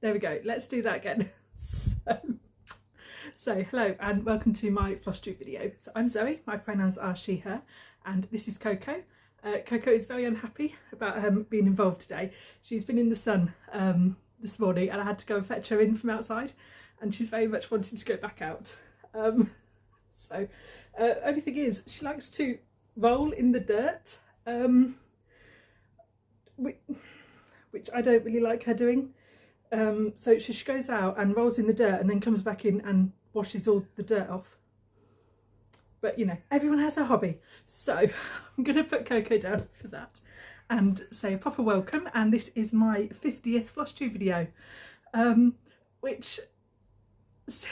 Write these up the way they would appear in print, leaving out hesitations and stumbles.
there we go. Let's do that again. So hello and welcome to my Flosstube video. So I'm Zoe, my pronouns are she, her, and this is Coco. Coco is very unhappy about being involved today. She's been in the sun this morning and I had to go and fetch her in from outside, and she's very much wanting to go back out. Only thing is, she likes to roll in the dirt, which I don't really like her doing. So she goes out and rolls in the dirt and then comes back in and washes all the dirt off. But you know, everyone has a hobby. So I'm going to put Coco down for that and say a proper welcome. And this is my 50th Flosstube video, which it's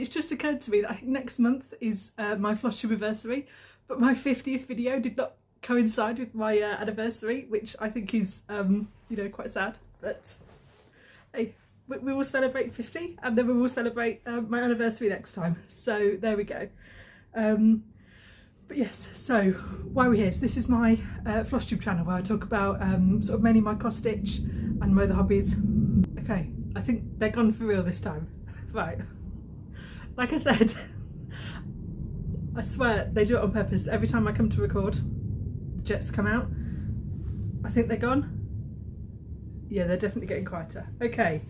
just occurred to me that I think next month is my Flosstube anniversary, but my 50th video did not coincide with my anniversary, which I think is you know, quite sad. But hey, we will celebrate 50 and then we will celebrate my anniversary next time. So there we go. But yes, so why are we here? So this is my Flosstube channel where I talk about sort of mainly my cross stitch and my other hobbies. Okay, I think they're gone for real this time. Right, like I said, I swear they do it on purpose. Every time I come to record, the jets come out. I think they're gone. Yeah, they're definitely getting quieter. Okay,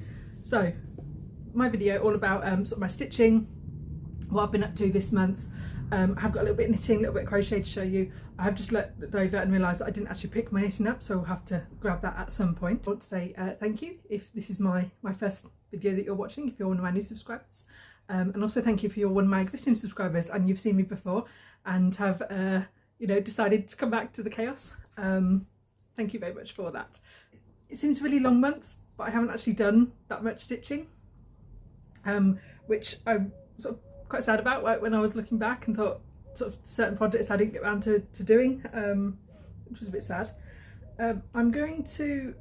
so my video all about sort of my stitching, what I've been up to this month. I have got a little bit of knitting, a little bit of crochet to show you. I have just looked over and realised that I didn't actually pick my knitting up, so I'll have to grab that at some point. I want to say thank you if this is my first video that you're watching, if you're one of my new subscribers. And also thank you if you're one of my existing subscribers and you've seen me before and have you know, decided to come back to the chaos. Thank you very much for that. It seems a really long month, but I haven't actually done that much stitching, which I'm sort of quite sad about. Like when I was looking back and thought sort of certain projects I didn't get around to doing, which was a bit sad. I'm going to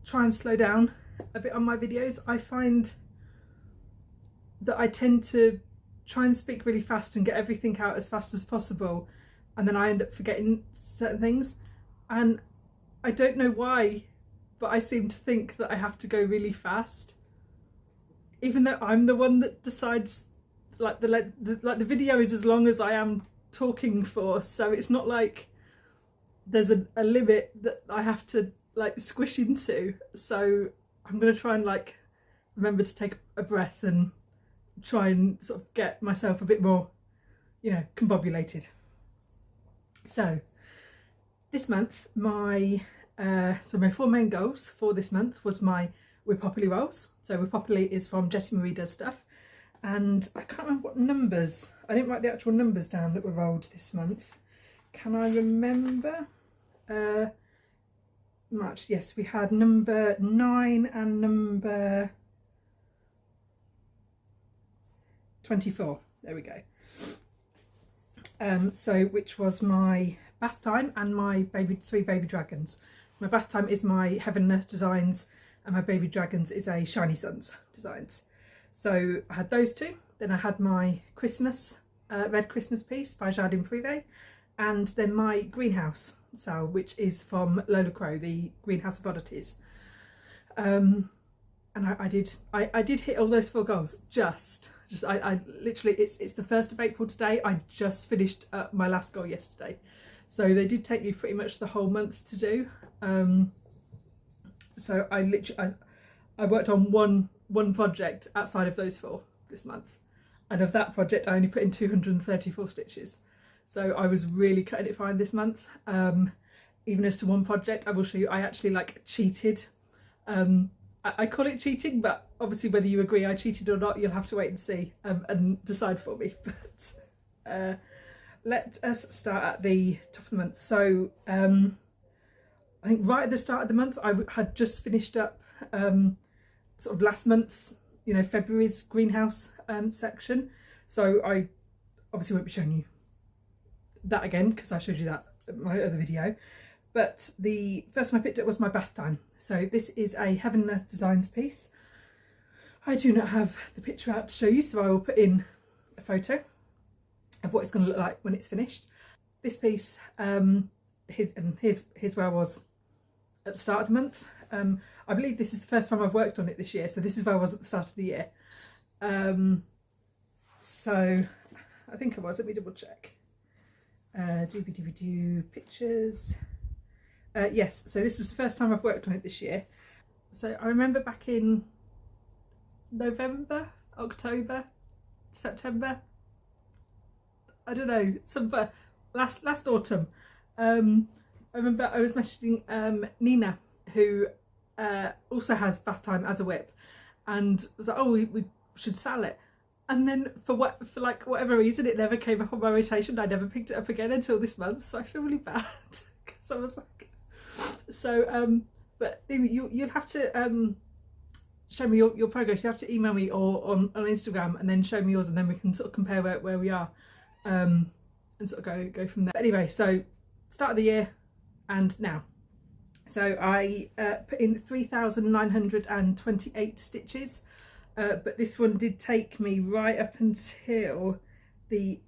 try and slow down a bit on my videos. I find that I tend to try and speak really fast and get everything out as fast as possible, and then I end up forgetting certain things, and I don't know why, but I seem to think that I have to go really fast, even though I'm the one that decides like the video is as long as I am talking for, so it's not like there's a limit that I have to like squish into. So I'm gonna try and like remember to take a breath and try and sort of get myself a bit more, you know, combobulated. So this month my my four main goals for this month was my We're Popularly rolls. So We're Popularly is from Jessie Marie Does Stuff, and I can't remember what numbers, I didn't write the actual numbers down that were rolled this month. Can I remember? March, yes, we had number 9 and number 24, there we go. So which was my bath time and my three baby dragons. My bath time is my Heaven and Earth designs and my baby dragons is a Shiny Suns designs. So I had those two. Then I had my Christmas red Christmas piece by Jardin Privé, and then my greenhouse sale, which is from Lola Crow, the Greenhouse of Oddities. And I did hit all those 4 goals. I literally, it's the 1st of April today. I just finished my last goal yesterday, so they did take me pretty much the whole month to do. So I worked on one project outside of those 4 this month, and of that project I only put in 234 stitches. So I was really cutting it fine this month. Even as to one project, I will show you, I actually like cheated. I call it cheating, but obviously whether you agree I cheated or not, you'll have to wait and see and decide for me. But let us start at the top of the month. So I think right at the start of the month, I had just finished up sort of last month's, you know, February's greenhouse section. So I obviously won't be showing you that again because I showed you that in my other video. But the first one I picked up was my bath time. So this is a Heaven and Earth Designs piece. I do not have the picture out to show you, so I will put in a photo of what it's going to look like when it's finished. This piece, here's where I was at the start of the month. I believe this is the first time I've worked on it this year, so this is where I was at the start of the year. So I think I was, let me double check. Pictures. Yes, so this was the first time I've worked on it this year. So I remember back in November, October, September, I don't know, last autumn. I remember I was messaging Nina, who also has bath time as a whip, and was like, oh, we should sell it. And then for whatever reason, it never came up on my rotation. I never picked it up again until this month, so I feel really bad because I was like, so but you'll have to show me your progress. You have to email me or on Instagram and then show me yours, and then we can sort of compare where we are, and sort of go from there. But anyway, so start of the year and now. So I put in 3,928 stitches, but this one did take me right up until the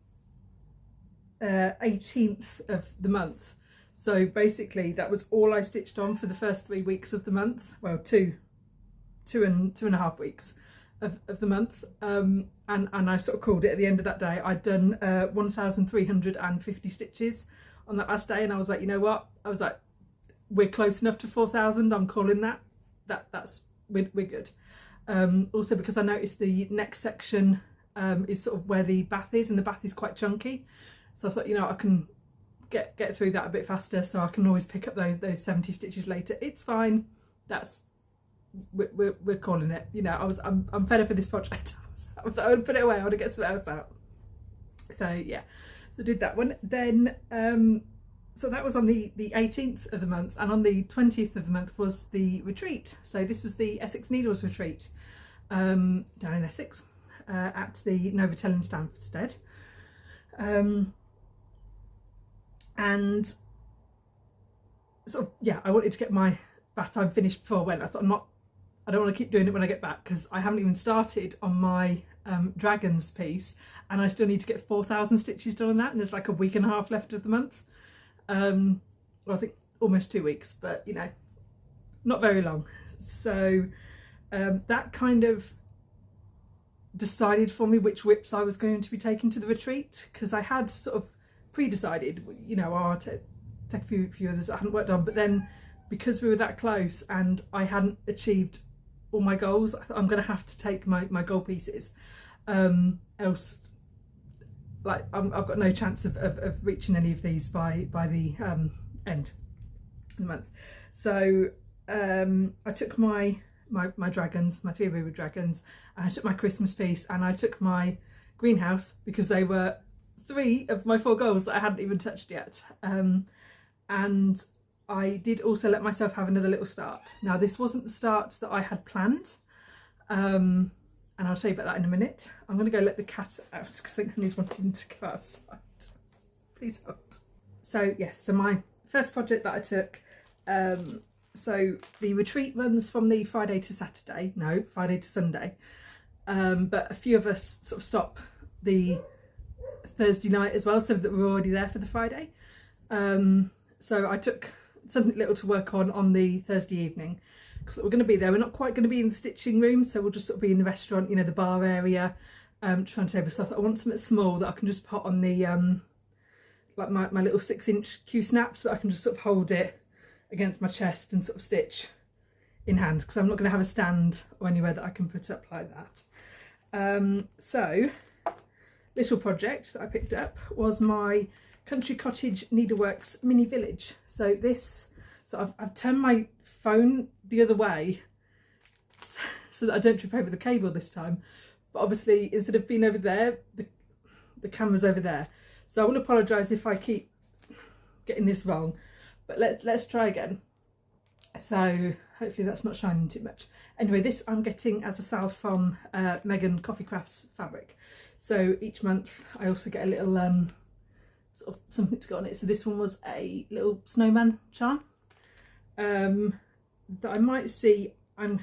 18th of the month. So basically that was all I stitched on for the first 3 weeks of the month. Well, two and a half weeks of the month. And I sort of called it at the end of that day. I'd done 1,350 stitches on that last day, and I was like, you know what? I was like, we're close enough to 4,000. I'm calling we're good. Also because I noticed the next section is sort of where the bath is, and the bath is quite chunky. So I thought, you know, I can get through that a bit faster, so I can always pick up those 70 stitches later. It's fine. We're calling it. You know, I'm fed up with this project. I was like, I want to put it away. I want to get something else out. So yeah, so I did that one. Then so that was on the 18th of the month, and on the 20th of the month was the retreat. So this was the Essex Needles retreat down in Essex at the Novotel in Stanstead. And sort of, yeah, I wanted to get my bath time finished before I went. I thought I don't want to keep doing it when I get back, because I haven't even started on my dragons piece, and I still need to get 4,000 stitches done on that, and there's like a week and a half left of the month. Well, I think almost 2 weeks, but you know, not very long. So that kind of decided for me which whips I was going to be taking to the retreat, because I had sort of pre-decided, you know, I'll take a few others I hadn't worked on, but then because we were that close and I hadn't achieved all my goals, I'm going to have to take my goal pieces, else like I've got no chance of reaching any of these by the end of the month. So I took my dragons, my 3 Ruby dragons, and I took my Christmas piece, and I took my greenhouse, because they were 3 of my 4 goals that I hadn't even touched yet. And I did also let myself have another little start. Now this wasn't the start that I had planned, and I'll tell you about that in a minute. I'm going to go let the cat out because I think Honey's wanting to go outside. Please hold. So yes, so my first project that I took, so the retreat runs from the Friday to Sunday, but a few of us sort of stop the Thursday night as well, so that we're already there for the Friday. So I took something little to work on the Thursday evening, because we're going to be there. We're not quite going to be in the stitching room, so we'll just sort of be in the restaurant, you know, the bar area, trying to save stuff. I want something small that I can just put on the like my little 6-inch Q snap, so that I can just sort of hold it against my chest and sort of stitch in hand, because I'm not going to have a stand or anywhere that I can put up like that. So little project that I picked up was my Country Cottage Needleworks mini village. So I've turned my phone the other way so that I don't trip over the cable this time, but obviously instead of being over there, the camera's over there. So I will apologise if I keep getting this wrong, but let's try again. So hopefully that's not shining too much. Anyway, this I'm getting as a sale from Megan Coffee Crafts fabric. So each month I also get a little sort of something to go on it. So this one was a little snowman charm that I might see. I'm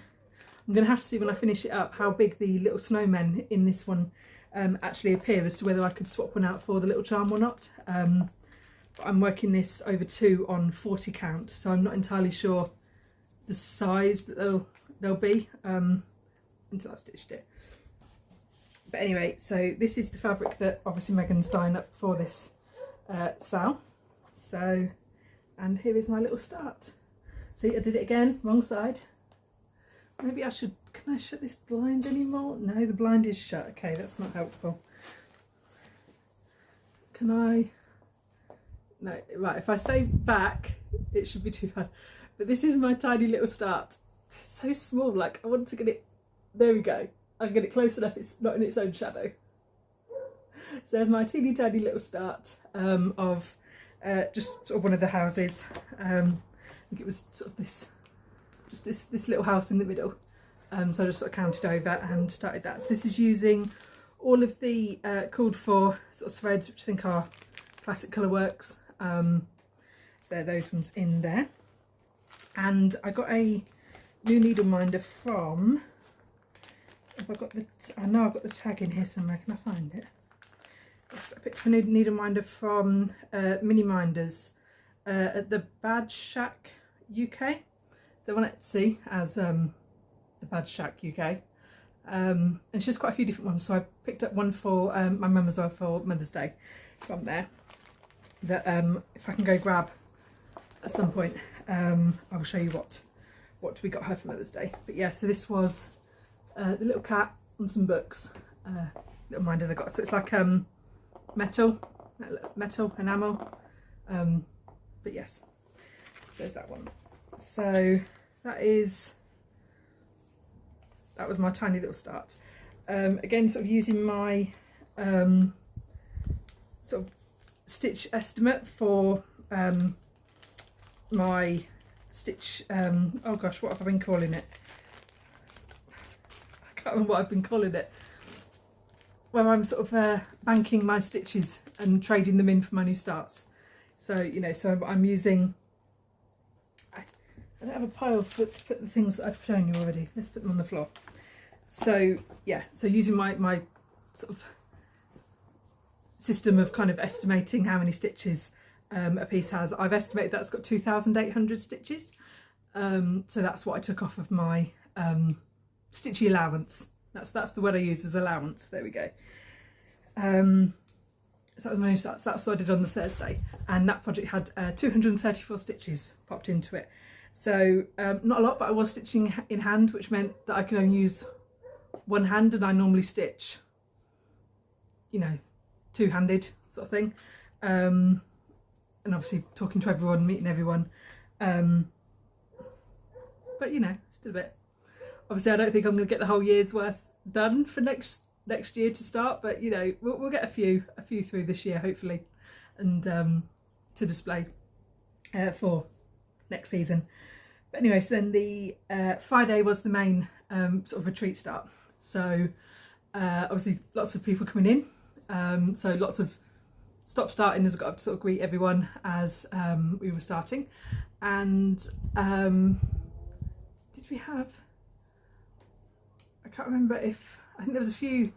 going to have to see when I finish it up how big the little snowmen in this one actually appear, as to whether I could swap one out for the little charm or not. But I'm working this over 2 on 40 count, so I'm not entirely sure the size that they'll be until I stitched it. But anyway, so this is the fabric that obviously Megan's dyeing up for this sale. So, and here is my little start. See, I did it again, wrong side. Maybe I should, can I shut this blind anymore? No, the blind is shut. Okay, that's not helpful. Can I? No, right, if I stay back, it should be too bad. But this is my tiny little start. It's so small, like I want to get it, there we go. I can get it close enough, it's not in its own shadow. So there's my teeny tiny little start of just sort of one of the houses. I think it was sort of this, just this little house in the middle. So I just sort of counted over and started that. So this is using all of the called for sort of threads, which I think are Classic Colourworks. So there are those ones in there. And I got a new needle minder from, have I got the, I know I've got the tag in here somewhere, can I find it? Yes, I picked up a new needle minder from Mini Minders at the Badge Shack UK. They're on Etsy as the Badge Shack UK. And it's just quite a few different ones, so I picked up one for my mum as well for Mother's Day from there, that if I can go grab at some point, I will show you what we got her for Mother's Day. But yeah, so this was the little cat and some books, little minders I got. So it's like metal enamel, but yes, so there's that one. So that was my tiny little start. Again, sort of using my sort of stitch estimate for my stitch, oh gosh, what have I been calling it? I can't remember what I've been calling it. Where I'm sort of banking my stitches and trading them in for my new starts. So, you know, so I'm using, I don't have a pile to put the things that I've shown you already. Let's put them on the floor. So yeah, so using my sort of system of kind of estimating how many stitches a piece has, I've estimated that's got 2,800 stitches. So that's what I took off of my stitchy allowance. That's the word I used, was allowance. There we go. So that was my new starts. That's what I did on the Thursday, and that project had 234 stitches popped into it. So not a lot, but I was stitching in hand, which meant that I could only use one hand, and I normally stitch, you know, two-handed sort of thing. And obviously talking to everyone, meeting everyone. But you know, still a bit. Obviously I don't think I'm going to get the whole year's worth done for next year to start, but you know, we'll get a few through this year hopefully, and to display for next season. But anyway, so then the Friday was the main sort of retreat start. So obviously lots of people coming in, so lots of stop-starting as I got up to sort of greet everyone as we were starting. And did we have, I can't remember if, I think there was a few,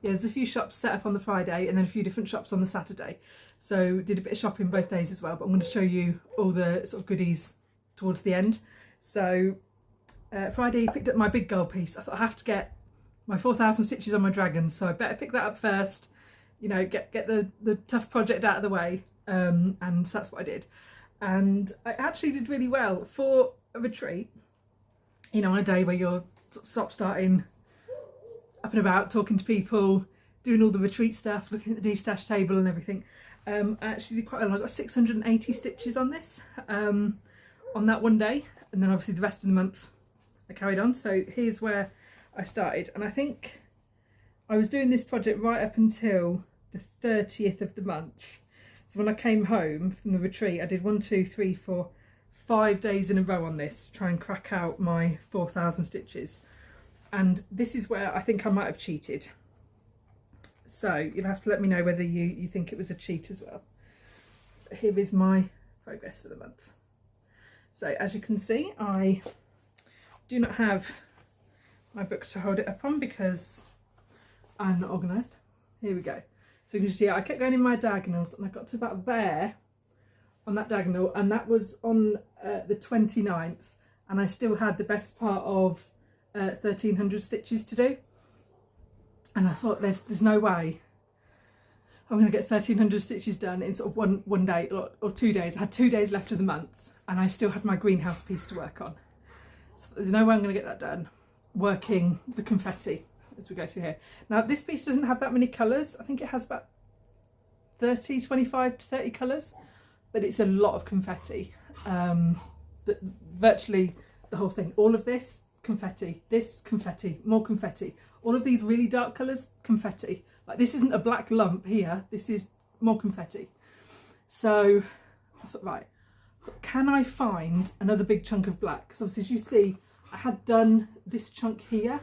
yeah, there's a few shops set up on the Friday and then a few different shops on the Saturday. So did a bit of shopping both days as well, but I'm going to show you all the sort of goodies towards the end. So Friday picked up my big gold piece. I thought I have to get my 4,000 stitches on my dragons, so I better pick that up first, you know, get the tough project out of the way, and so that's what I did. And I actually did really well for a retreat, you know, on a day where you're sort of stop-starting, up and about, talking to people, doing all the retreat stuff, looking at the de-stash table and everything. I actually did quite well. I got 680 stitches on this, on that one day, and then obviously the rest of the month I carried on. So here's where I started, and I think I was doing this project right up until the 30th of the month. So when I came home from the retreat, I did 1, 2, 3, 4, 5 days in a row on this to try and crack out my 4,000 stitches. And this is where I think I might have cheated. So you'll have to let me know whether you think it was a cheat as well. But here is my progress for the month. So as you can see, I do not have my book to hold it up on because I'm not organised. Here we go. So you can see I kept going in my diagonals and I got to about there on that diagonal, and that was on the 29th, and I still had the best part of 1300 stitches to do. And I thought there's no way I'm going to get 1300 stitches done in sort of one day or 2 days. I had 2 days left of the month and I still had my greenhouse piece to work on. So there's no way I'm going to get that done working the confetti as we go through here. Now this piece doesn't have that many colours. I think it has about 25 to 30 colours, but it's a lot of confetti. Virtually the whole thing. All of this confetti, more confetti. All of these really dark colours, confetti. Like this isn't a black lump here, this is more confetti. So I thought, right, can I find another big chunk of black? Because obviously as you see, I had done this chunk here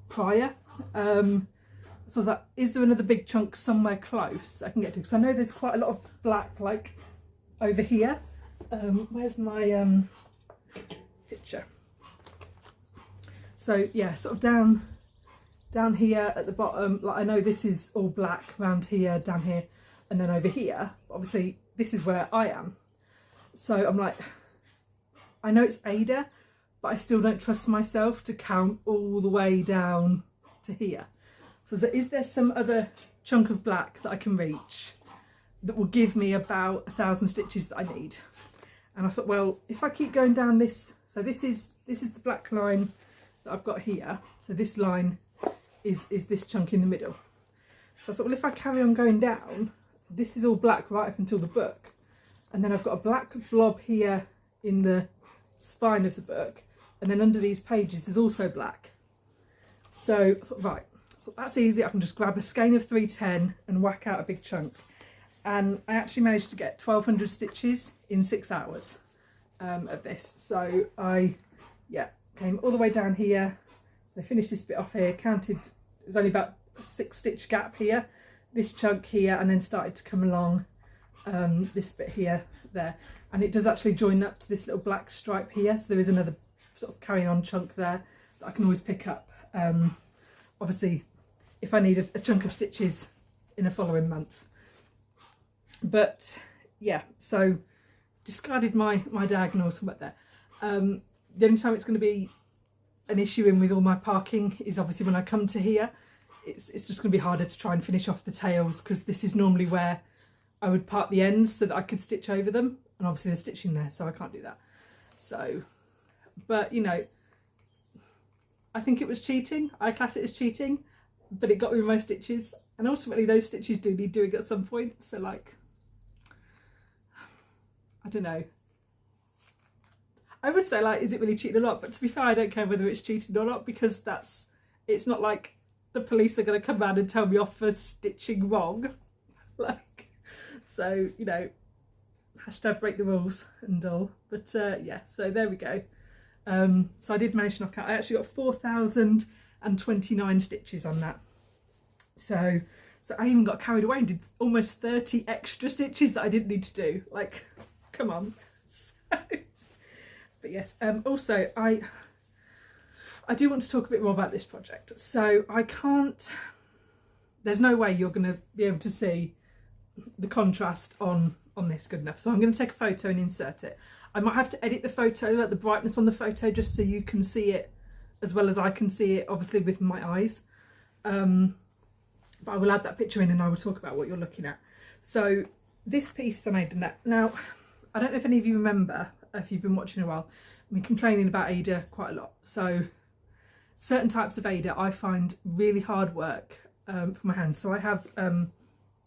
prior. So I was like, is there another big chunk somewhere close that I can get to? Because I know there's quite a lot of black like over here. Where's my picture? So yeah, sort of down here at the bottom, like I know this is all black around here, down here, and then over here, obviously this is where I am. So I'm like, I know it's Ada, but I still don't trust myself to count all the way down to here. So is there some other chunk of black that I can reach that will give me about 1,000 stitches that I need? And I thought, well, if I keep going down this, so this is the black line that I've got here. So this line is this chunk in the middle. So I thought, well, if I carry on going down, this is all black right up until the book. And then I've got a black blob here in the spine of the book. And then under these pages, there's also black. So I thought, right, that's easy. I can just grab a skein of 310 and whack out a big chunk. And I actually managed to get 1,200 stitches in 6 hours of this. So I, came all the way down here. So I finished this bit off here, counted, it was only about a 6 stitch gap here, this chunk here, and then started to come along this bit here, there. And it does actually join up to this little black stripe here. So there is another sort of carrying on chunk there that I can always pick up. Obviously, if I need a chunk of stitches in a following month. But yeah, so discarded my diagonal somewhere there. The only time it's going to be an issue in with all my parking is obviously when I come to here. It's just going to be harder to try and finish off the tails, because this is normally where I would part the ends so that I could stitch over them, and obviously they're stitching there, so I can't do that. So, but you know, I think it was cheating. I class it as cheating, but it got me most stitches, and ultimately those stitches do need doing at some point. So like, I don't know. I would say, like, is it really cheating or not? But to be fair, I don't care whether it's cheating or not, because it's not like the police are going to come round and tell me off for stitching wrong. Like, so, you know, hashtag break the rules and all. But yeah, so there we go. So I did manage to knock out, I actually got 4,029 stitches on that. So I even got carried away and did almost 30 extra stitches that I didn't need to do. Like, come on. So, but yes, also I do want to talk a bit more about this project. So I can't, there's no way you're going to be able to see the contrast on this good enough. So I'm going to take a photo and insert it. I might have to edit the photo, like the brightness on the photo, just so you can see it as well as I can see it, obviously with my eyes. But I will add that picture in and I will talk about what you're looking at. So this piece I made in that. Now, I don't know if any of you remember, if you've been watching a while, I've been complaining about Ada quite a lot. So certain types of Ada I find really hard work for my hands. So I have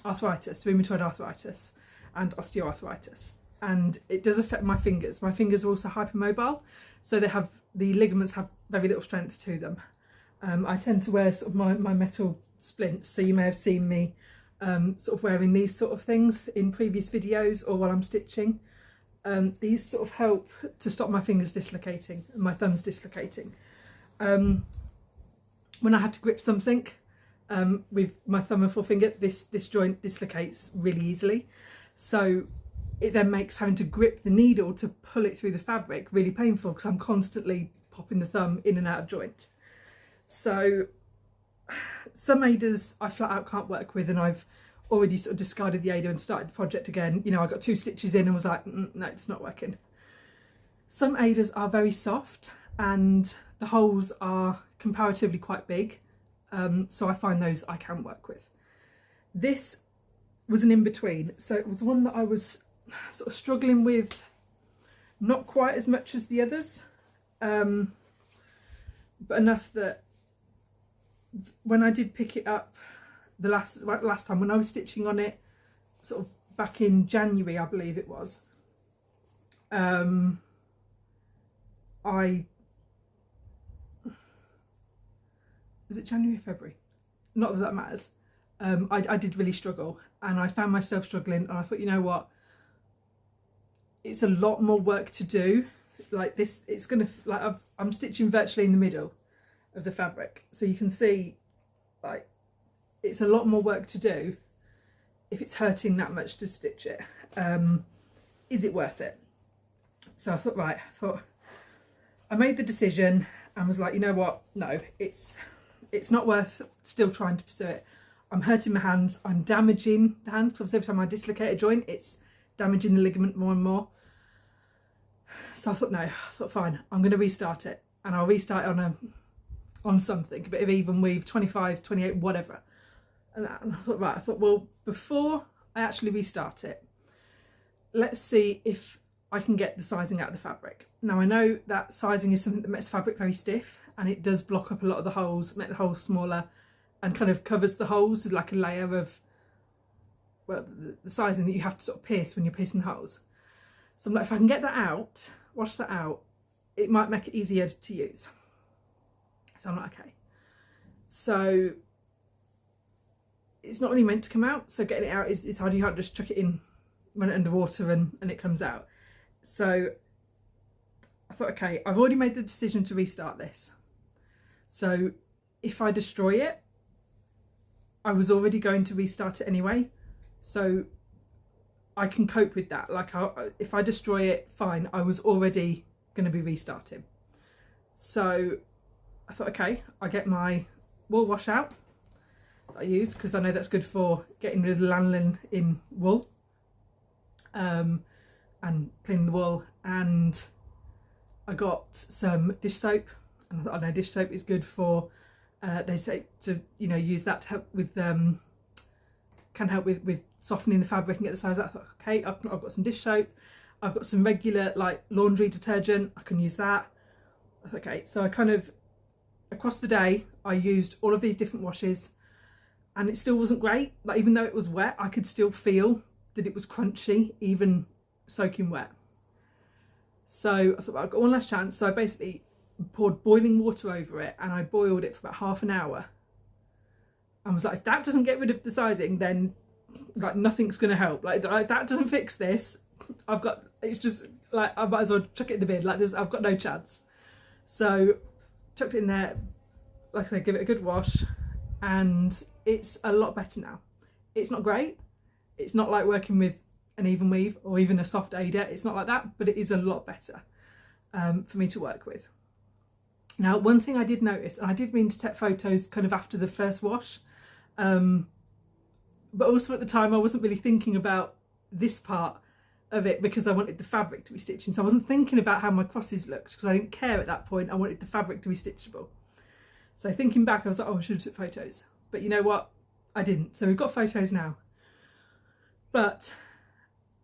arthritis, rheumatoid arthritis and osteoarthritis, and it does affect my fingers. My fingers are also hypermobile, so the ligaments have very little strength to them. I tend to wear sort of my metal splints, so you may have seen me sort of wearing these sort of things in previous videos or while I'm stitching. These sort of help to stop my fingers dislocating and my thumbs dislocating. When I have to grip something with my thumb and forefinger, this joint dislocates really easily. So it then makes having to grip the needle to pull it through the fabric really painful, because I'm constantly popping the thumb in and out of joint. So some Adas I flat out can't work with, and I've already sort of discarded the Ada and started the project again. You know, I got 2 stitches in and was like, no, it's not working. Some Aidas are very soft and the holes are comparatively quite big, so I find those I can work with. This was an in-between, so it was one that I was sort of struggling with, not quite as much as the others, but enough that when I did pick it up the last time when I was stitching on it, sort of back in January I believe it was, was it January or February? Not that that matters. I did really struggle, and I found myself struggling, and I thought, you know what, it's a lot more work to do. Like this, it's gonna, like I'm stitching virtually in the middle of the fabric, so you can see like it's a lot more work to do if it's hurting that much to stitch it. Is it worth it? So I thought, right, I made the decision and was like, you know what, no, it's not worth still trying to pursue it. I'm hurting my hands, I'm damaging the hands, because every time I dislocate a joint it's damaging the ligament more and more. So I thought, no, fine, I'm going to restart it, and I'll restart it on something, a bit of even weave, 25, 28, whatever. And I thought, right, well, before I actually restart it, let's see if I can get the sizing out of the fabric. Now I know that sizing is something that makes fabric very stiff, and it does block up a lot of the holes, make the holes smaller, and kind of covers the holes with like a layer of, well, the sizing that you have to sort of pierce when you're piercing the holes. So I'm like, if I can get that out, wash that out, it might make it easier to use. So I'm like, okay. So it's not really meant to come out, so getting it out is hard. You can't just chuck it in, run it under water and it comes out. So I thought, okay, I've already made the decision to restart this. So if I destroy it, I was already going to restart it anyway, so I can cope with that. Like, if I destroy it, fine, I was already going to be restarting. So I thought, okay, I get my wool wash out that I use, because I know that's good for getting rid of the lanolin in wool, and cleaning the wool. And I got some dish soap, and I thought, I know dish soap is good for, they say to, you know, use that to help with, can help with softening the fabric and get the size out. I thought, okay, I've got some dish soap, I've got some regular like laundry detergent, I can use that. I thought, okay, so I kind of, across the day, I used all of these different washes, and it still wasn't great. Like, even though it was wet, I could still feel that it was crunchy, even soaking wet. So I thought, well, I've got one last chance. So I basically poured boiling water over it, and I boiled it for about half an hour. And was like, if that doesn't get rid of the sizing, then like nothing's going to help. Like that doesn't fix this. It's just like, I might as well chuck it in the bin. Like I've got no chance. So chucked it in there, like I said, give it a good wash, and it's a lot better now. It's not great. It's not like working with an even weave or even a soft Aida. It's not like that, but it is a lot better for me to work with. Now, one thing I did notice, and I did mean to take photos kind of after the first wash, but also at the time I wasn't really thinking about this part of it, because I wanted the fabric to be stitching. So I wasn't thinking about how my crosses looked, because I didn't care at that point. I wanted the fabric to be stitchable. So thinking back, I was like, oh, I should have took photos. But you know what? I didn't. So we've got photos now. But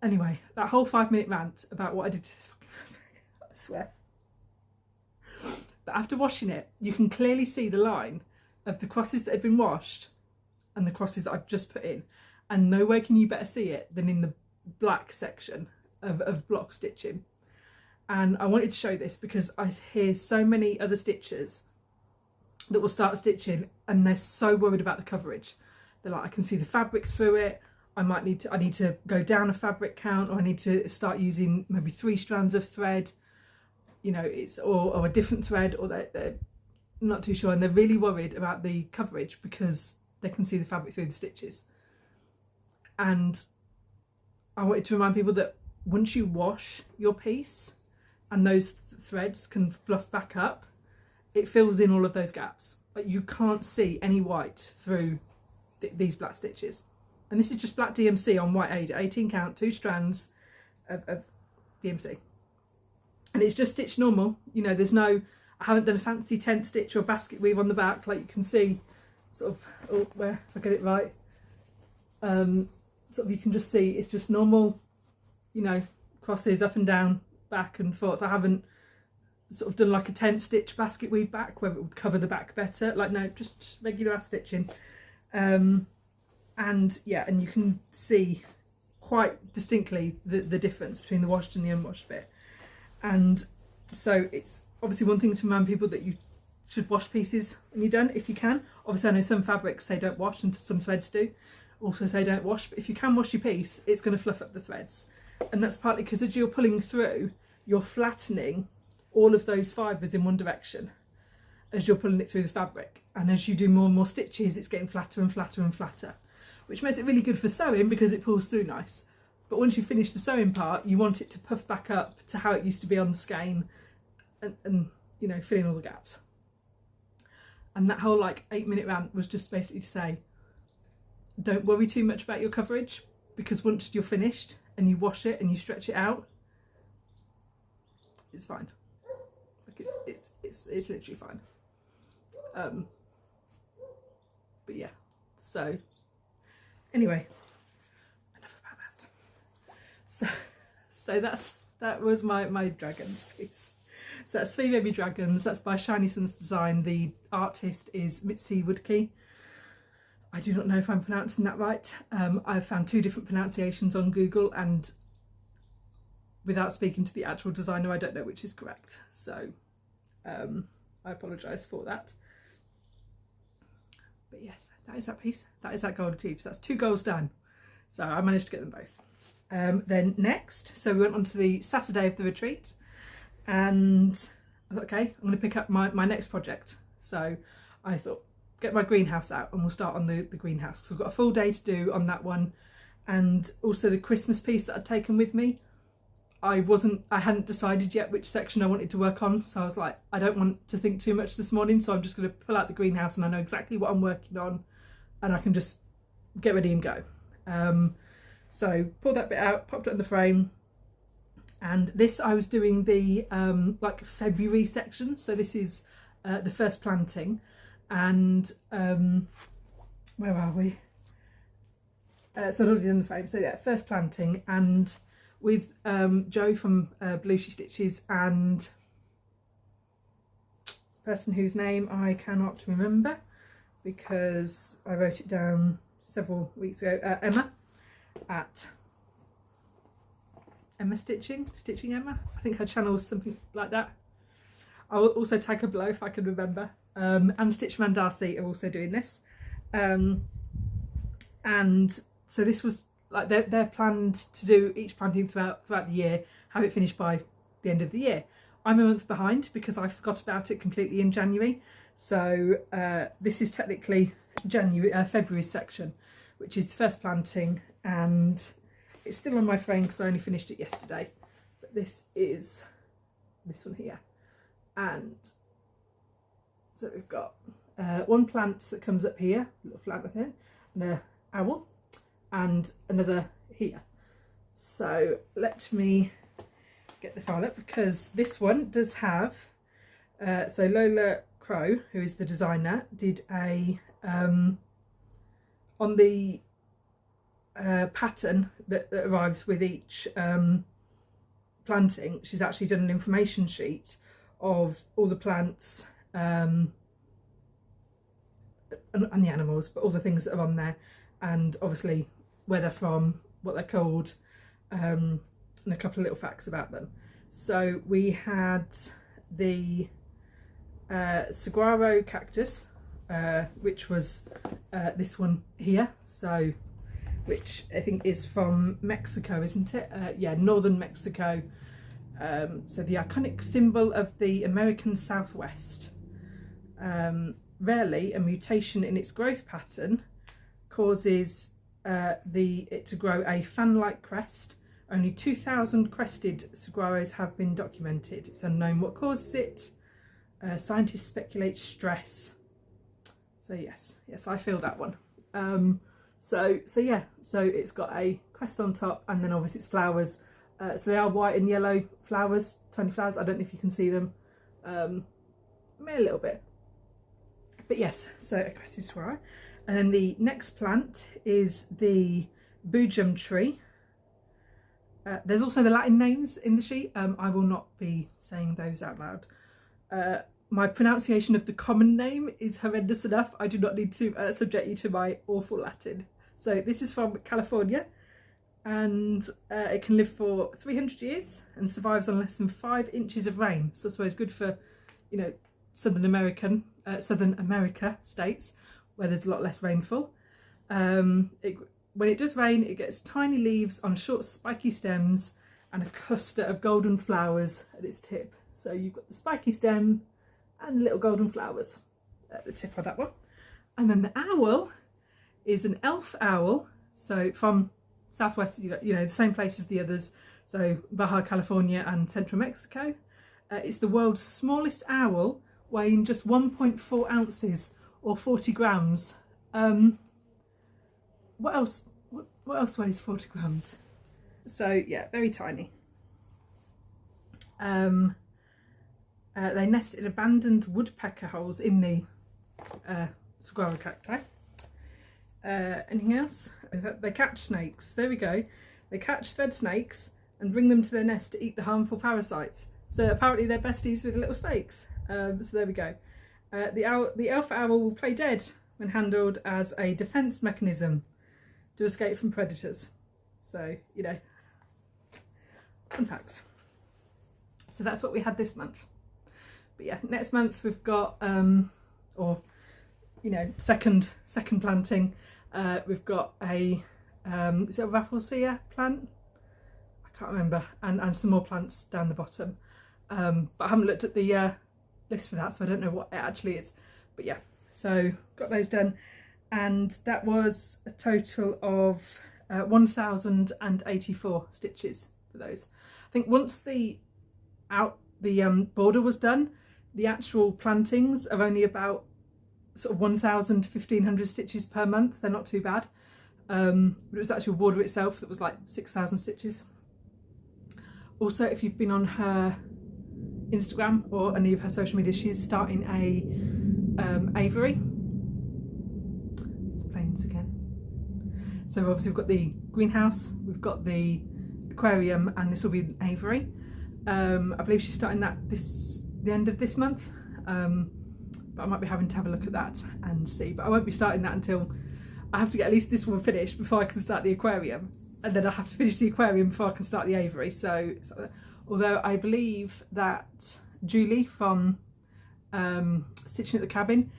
anyway, that whole 5-minute rant about what I did to this fucking fabric, I swear. But after washing it, you can clearly see the line of the crosses that had been washed and the crosses that I've just put in. And nowhere can you better see it than in the black section of block stitching. And I wanted to show this because I hear so many other stitchers that will start stitching and they're so worried about the coverage. They're like, I can see the fabric through it. I need to go down a fabric count, or I need to start using maybe 3 strands of thread, you know, or a different thread, or they're not too sure, and they're really worried about the coverage because they can see the fabric through the stitches. And I wanted to remind people that once you wash your piece and those threads can fluff back up, it fills in all of those gaps. Like, you can't see any white through these black stitches. And this is just black DMC on white Aida, 18 count, 2 strands of DMC. and it's just stitched normal. You know, there's no, I haven't done a fancy tent stitch or basket weave on the back, like you can see sort of, oh, where, if I get it right, sort of you can just see it's just normal, you know, crosses up and down, back and forth. I haven't sort of done like a tent stitch basket weave back where it would cover the back better. Like, no, just regular ass stitching. And yeah, and you can see quite distinctly the difference between the washed and the unwashed bit. And so it's obviously one thing to remind people that you should wash pieces when you're done, if you can. Obviously I know some fabrics say don't wash and some threads do also say don't wash, but if you can wash your piece, it's going to fluff up the threads. And that's partly because as you're pulling through, you're flattening all of those fibres in one direction as you're pulling it through the fabric. And as you do more and more stitches, it's getting flatter and flatter and flatter, which makes it really good for sewing because it pulls through nice. But once you finish the sewing part, you want it to puff back up to how it used to be on the skein and you know, fill in all the gaps. And that whole like 8-minute rant was just basically to say, don't worry too much about your coverage, because once you're finished and you wash it and you stretch it out, it's fine. Like it's literally fine. But yeah, so anyway, enough about that. So that was my dragons piece. So that's 3 baby dragons. That's by Shiny Suns Design. The artist is Mitzi Woodkey. I do not know if I'm pronouncing that right. I've found 2 different pronunciations on Google, and without speaking to the actual designer, I don't know which is correct. So I apologise for that. But yes, that is that piece. That is that goal achieved. So that's 2 goals done. So I managed to get them both. Then next, so we went on to the Saturday of the retreat, and I thought, okay, I'm going to pick up my next project. So I thought, get my greenhouse out and we'll start on the greenhouse, because I've got a full day to do on that one. And also the Christmas piece that I'd taken with me, I hadn't decided yet which section I wanted to work on, so I was like, I don't want to think too much this morning, so I'm just going to pull out the greenhouse and I know exactly what I'm working on and I can just get ready and go. So pulled that bit out, popped it in the frame, and this I was doing the like February section, so this is the first planting. And where are we? So I'd already done the frame. So yeah, first planting, and with Jo from Blueshy Stitches and person whose name I cannot remember because I wrote it down several weeks ago. Emma at Emma Stitching Emma. I think her channel is something like that. I will also tag her below if I can remember. And Stitchman Darcy are also doing this, and so this was like they're planned to do each planting throughout the year, have it finished by the end of the year. I'm a month behind because I forgot about it completely in January, so this is technically February's section, which is the first planting, and it's still on my frame because I only finished it yesterday, but this is this one here. And so we've got one plant that comes up here, a little plant with it, and an owl, and another here. So let me get the file up, because this one does have, so Lola Crow, who is the designer, did a, on the pattern that arrives with each planting, she's actually done an information sheet of all the plants and the animals, but all the things that are on there, and obviously where they're from, what they're called, and a couple of little facts about them. So we had the saguaro cactus, which was this one here, so which I think is from Mexico, isn't it? Yeah, northern Mexico. So the iconic symbol of the American Southwest. Rarely, a mutation in its growth pattern causes it to grow a fan-like crest. Only 2,000 crested saguaros have been documented. It's unknown what causes it. Scientists speculate stress. So yes, I feel that one. So yeah, so it's got a crest on top, and then obviously its flowers So they are white and yellow flowers, tiny flowers. I don't know if you can see them, maybe a little bit. But yes, so aggressive swara. And then the next plant is the boojum tree. There's also the Latin names in the sheet. I will not be saying those out loud. My pronunciation of the common name is horrendous enough. I do not need to subject you to my awful Latin. So this is from California, and it can live for 300 years and survives on less than 5 inches of rain. So I suppose good for, you know, Southern America states where there's a lot less rainfall. When it does rain, it gets tiny leaves on short spiky stems and a cluster of golden flowers at its tip. So you've got the spiky stem and little golden flowers at the tip of that one. And then the owl is an elf owl, so from southwest, you know, the same place as the others, so Baja California and central Mexico. It's the world's smallest owl, weighing just 1.4 ounces or 40 grams. What else weighs 40 grams? So yeah, very tiny. They nest in abandoned woodpecker holes in the saguaro cacti. Anything else? They catch snakes. There we go. They catch thread snakes and bring them to their nest to eat the harmful parasites. So apparently they're besties with little snakes. So there we go. The elf owl will play dead when handled as a defence mechanism to escape from predators. So, you know, fun facts. So that's what we had this month. But yeah, next month we've got, or, you know, second planting. We've got a, is it a Rafflesia plant? I can't remember. And some more plants down the bottom. But I haven't looked at the list for that, so I don't know what it actually is. But yeah, so got those done. And that was a total of 1,084 stitches for those. I think once the border was done, the actual plantings are only about sort of 1,000 to 1,500 stitches per month. They're not too bad. But it was actually a border itself that was like 6,000 stitches. Also, if you've been on her Instagram or any of her social media, she's starting a aviary. It's the planes again. So obviously we've got the greenhouse, we've got the aquarium, and this will be an aviary. I believe she's starting that the end of this month, but I might be having to have a look at that and see. But I won't be starting that until I have to get at least this one finished before I can start the aquarium, and then I have to finish the aquarium before I can start the aviary. So although I believe that Julie from Stitching at the Cabin,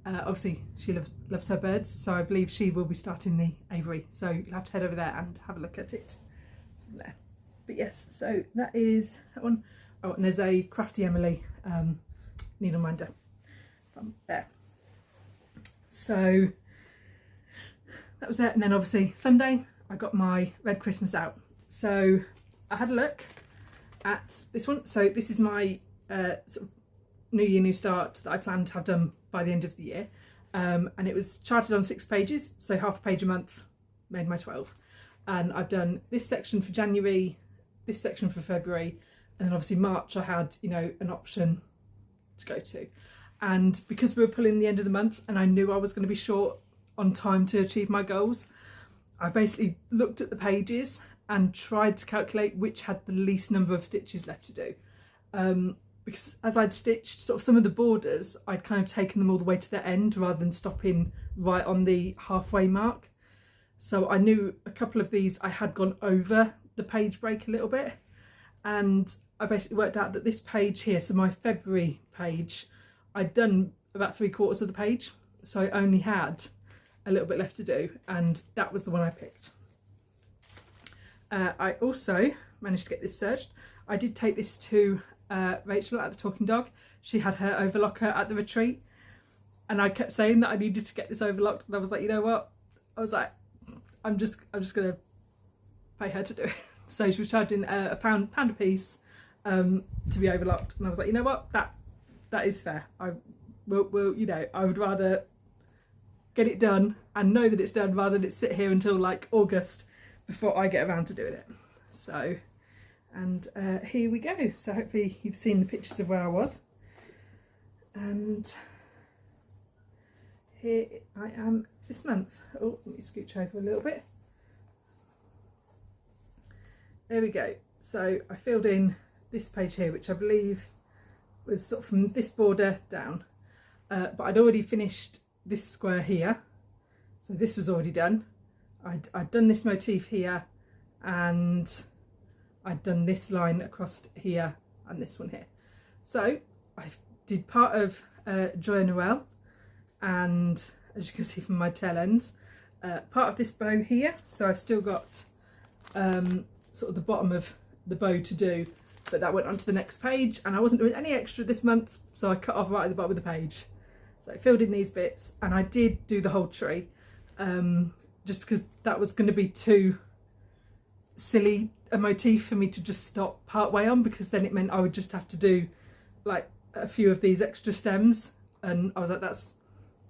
obviously she loves her birds, so I believe she will be starting the aviary. So you'll have to head over there and have a look at it from there. But yes, so that is that one. Oh, and there's a Crafty Emily needle minder from there. So that was it. And then obviously Sunday I got my Red Christmas out. So I had a look at this one. So this is my sort of New Year, New Start that I plan to have done by the end of the year. And it was charted on 6 pages, so half a page a month made my 12. And I've done this section for January, this section for February, and then obviously March I had, you know, an option to go to. And because we were pulling the end of the month and I knew I was going to be short on time to achieve my goals, I basically looked at the pages and tried to calculate which had the least number of stitches left to do. Because as I'd stitched sort of some of the borders, I'd kind of taken them all the way to the end rather than stopping right on the halfway mark. So I knew a couple of these I had gone over the page break a little bit, and I basically worked out that this page here, so my February page, I'd done about 3/4 of the page, so I only had a little bit left to do, and that was the one I picked. I also managed to get this serged. I did take this to Rachel at the Talking Dog. She had her overlocker at the retreat, and I kept saying that I needed to get this overlocked, and I was like, you know what, I was like, I'm just gonna pay her to do it. So she was charging a pound a piece to be overlocked, and I was like, you know what, that is fair. I will, you know, I would rather get it done and know that it's done rather than it sit here until like August before I get around to doing it. So And here we go. So hopefully you've seen the pictures of where I was. And here I am this month. Oh, let me scooch over a little bit. There we go. So I filled in this page here, which I believe was sort of from this border down. But I'd already finished this square here. So this was already done. I'd done this motif here, and I'd done this line across here and this one here. So I did part of Joyeux Noël, and as you can see from my tail ends, part of this bow here. So I've still got sort of the bottom of the bow to do, but that went onto the next page, and I wasn't doing any extra this month, so I cut off right at the bottom of the page. So I filled in these bits, and I did do the whole tree, just because that was going to be too silly a motif for me to just stop part way on, because then it meant I would just have to do like a few of these extra stems, and I was like, that's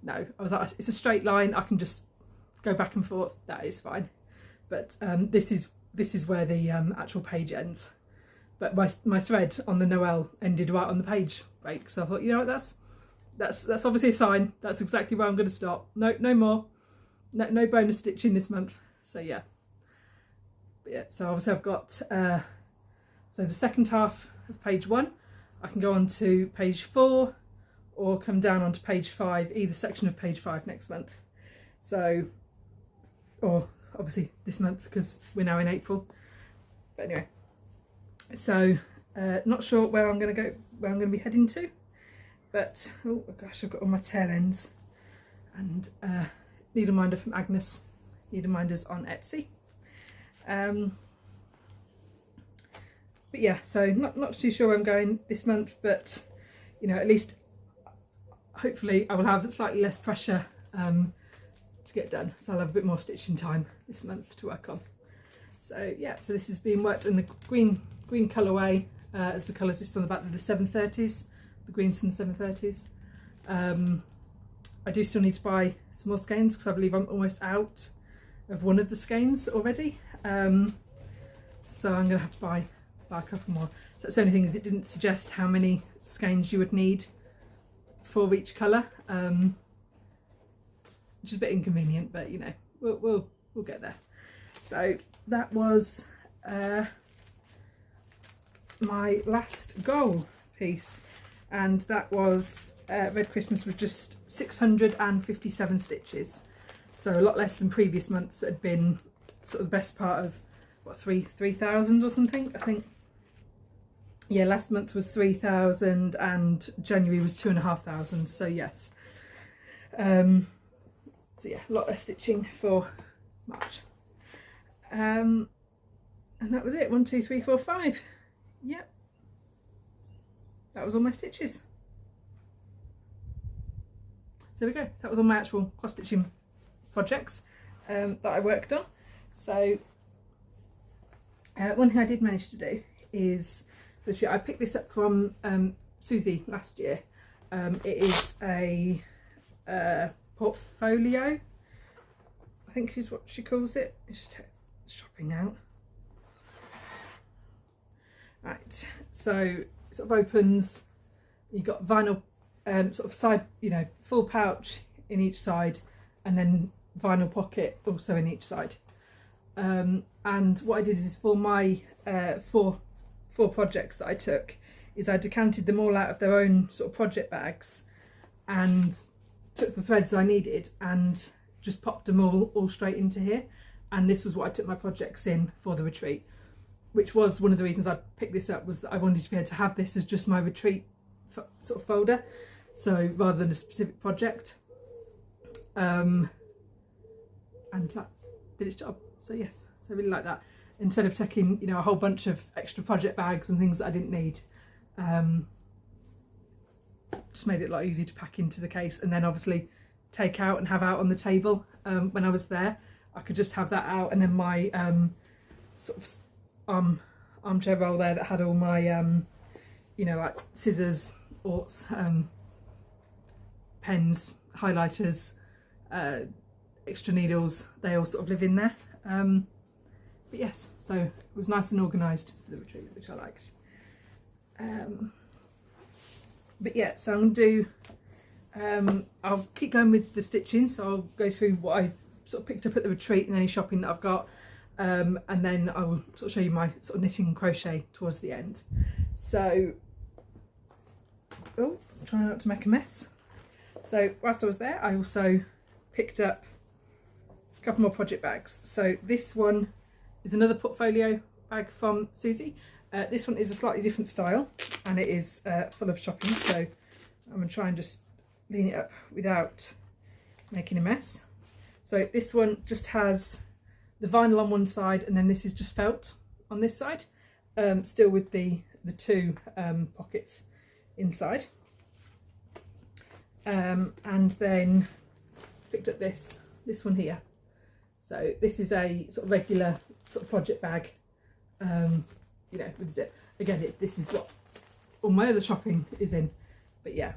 no, I was like, it's a straight line, I can just go back and forth, that is fine. But this is where the actual page ends. But my thread on the Noel ended right on the page break, so I thought, you know what, that's obviously a sign. That's exactly where I'm going to stop. No more, no bonus stitching this month. So yeah. But yeah, so obviously I've got so the second half of page 1, I can go on to page 4 or come down onto page 5, either section of page 5 next month. So, or obviously this month, because we're now in April. But anyway, so not sure where I'm going to go, where I'm going to be heading to, but oh gosh, I've got all my tail ends, and needle minder from Agnes, needle minders on Etsy. But yeah, so not too sure where I'm going this month, but you know, at least hopefully I will have slightly less pressure to get done, so I'll have a bit more stitching time this month to work on. So yeah, so this is being worked in the green colourway, as the colours listed on the back of the 730s, the greens from the 730s. I do still need to buy some more skeins, because I believe I'm almost out of one of the skeins already. So I'm going to have to buy a couple more. So that's the only thing, is it didn't suggest how many skeins you would need for each colour, which is a bit inconvenient, but you know, we'll get there. So that was my last goal piece, and that was Red Christmas was just 657 stitches, so a lot less than previous months that had been sort of the best part of what, 3,000 or something, I think. Yeah, last month was 3,000 and January was 2,500, so yes. So yeah, a lot less stitching for March. And that was it. 1, 2, 3, 4, 5. Yep, that was all my stitches. So there we go. So that was all my actual cross stitching projects that I worked on. So one thing I did manage to do is that I picked this up from Susie last year. It is a portfolio, I think is what she calls it. It's just shopping out. Right, so it sort of opens, you've got vinyl sort of side, you know, full pouch in each side, and then vinyl pocket also in each side. And what I did is, for my four projects that I took, is I decanted them all out of their own sort of project bags and took the threads I needed and just popped them all straight into here. And this was what I took my projects in for the retreat, which was one of the reasons I picked this up, was that I wanted to be able to have this as just my retreat sort of folder, so rather than a specific project. And that did its job. So yes, so I really like that. Instead of taking, you know, a whole bunch of extra project bags and things that I didn't need, just made it a lot easier to pack into the case, and then obviously take out and have out on the table. When I was there, I could just have that out, and then my sort of armchair roll there that had all my you know, like scissors, orts, pens, highlighters, extra needles, they all sort of live in there. But yes, so it was nice and organised for the retreat, which I liked. But yeah, so I'm going to do, I'll keep going with the stitching, so I'll go through what I sort of picked up at the retreat and any shopping that I've got, and then I will sort of show you my sort of knitting and crochet towards the end. So, oh, trying not to make a mess. So whilst I was there, I also picked up a couple more project bags. So this one is another portfolio bag from Susie. This one is a slightly different style, and it is full of shopping, so I'm going to try and just lean it up without making a mess. So this one just has the vinyl on one side, and then this is just felt on this side, still with the two pockets inside. And then picked up this one here. So this is a sort of regular sort of project bag, you know, with zip. Again, this is what all my other shopping is in. But yeah,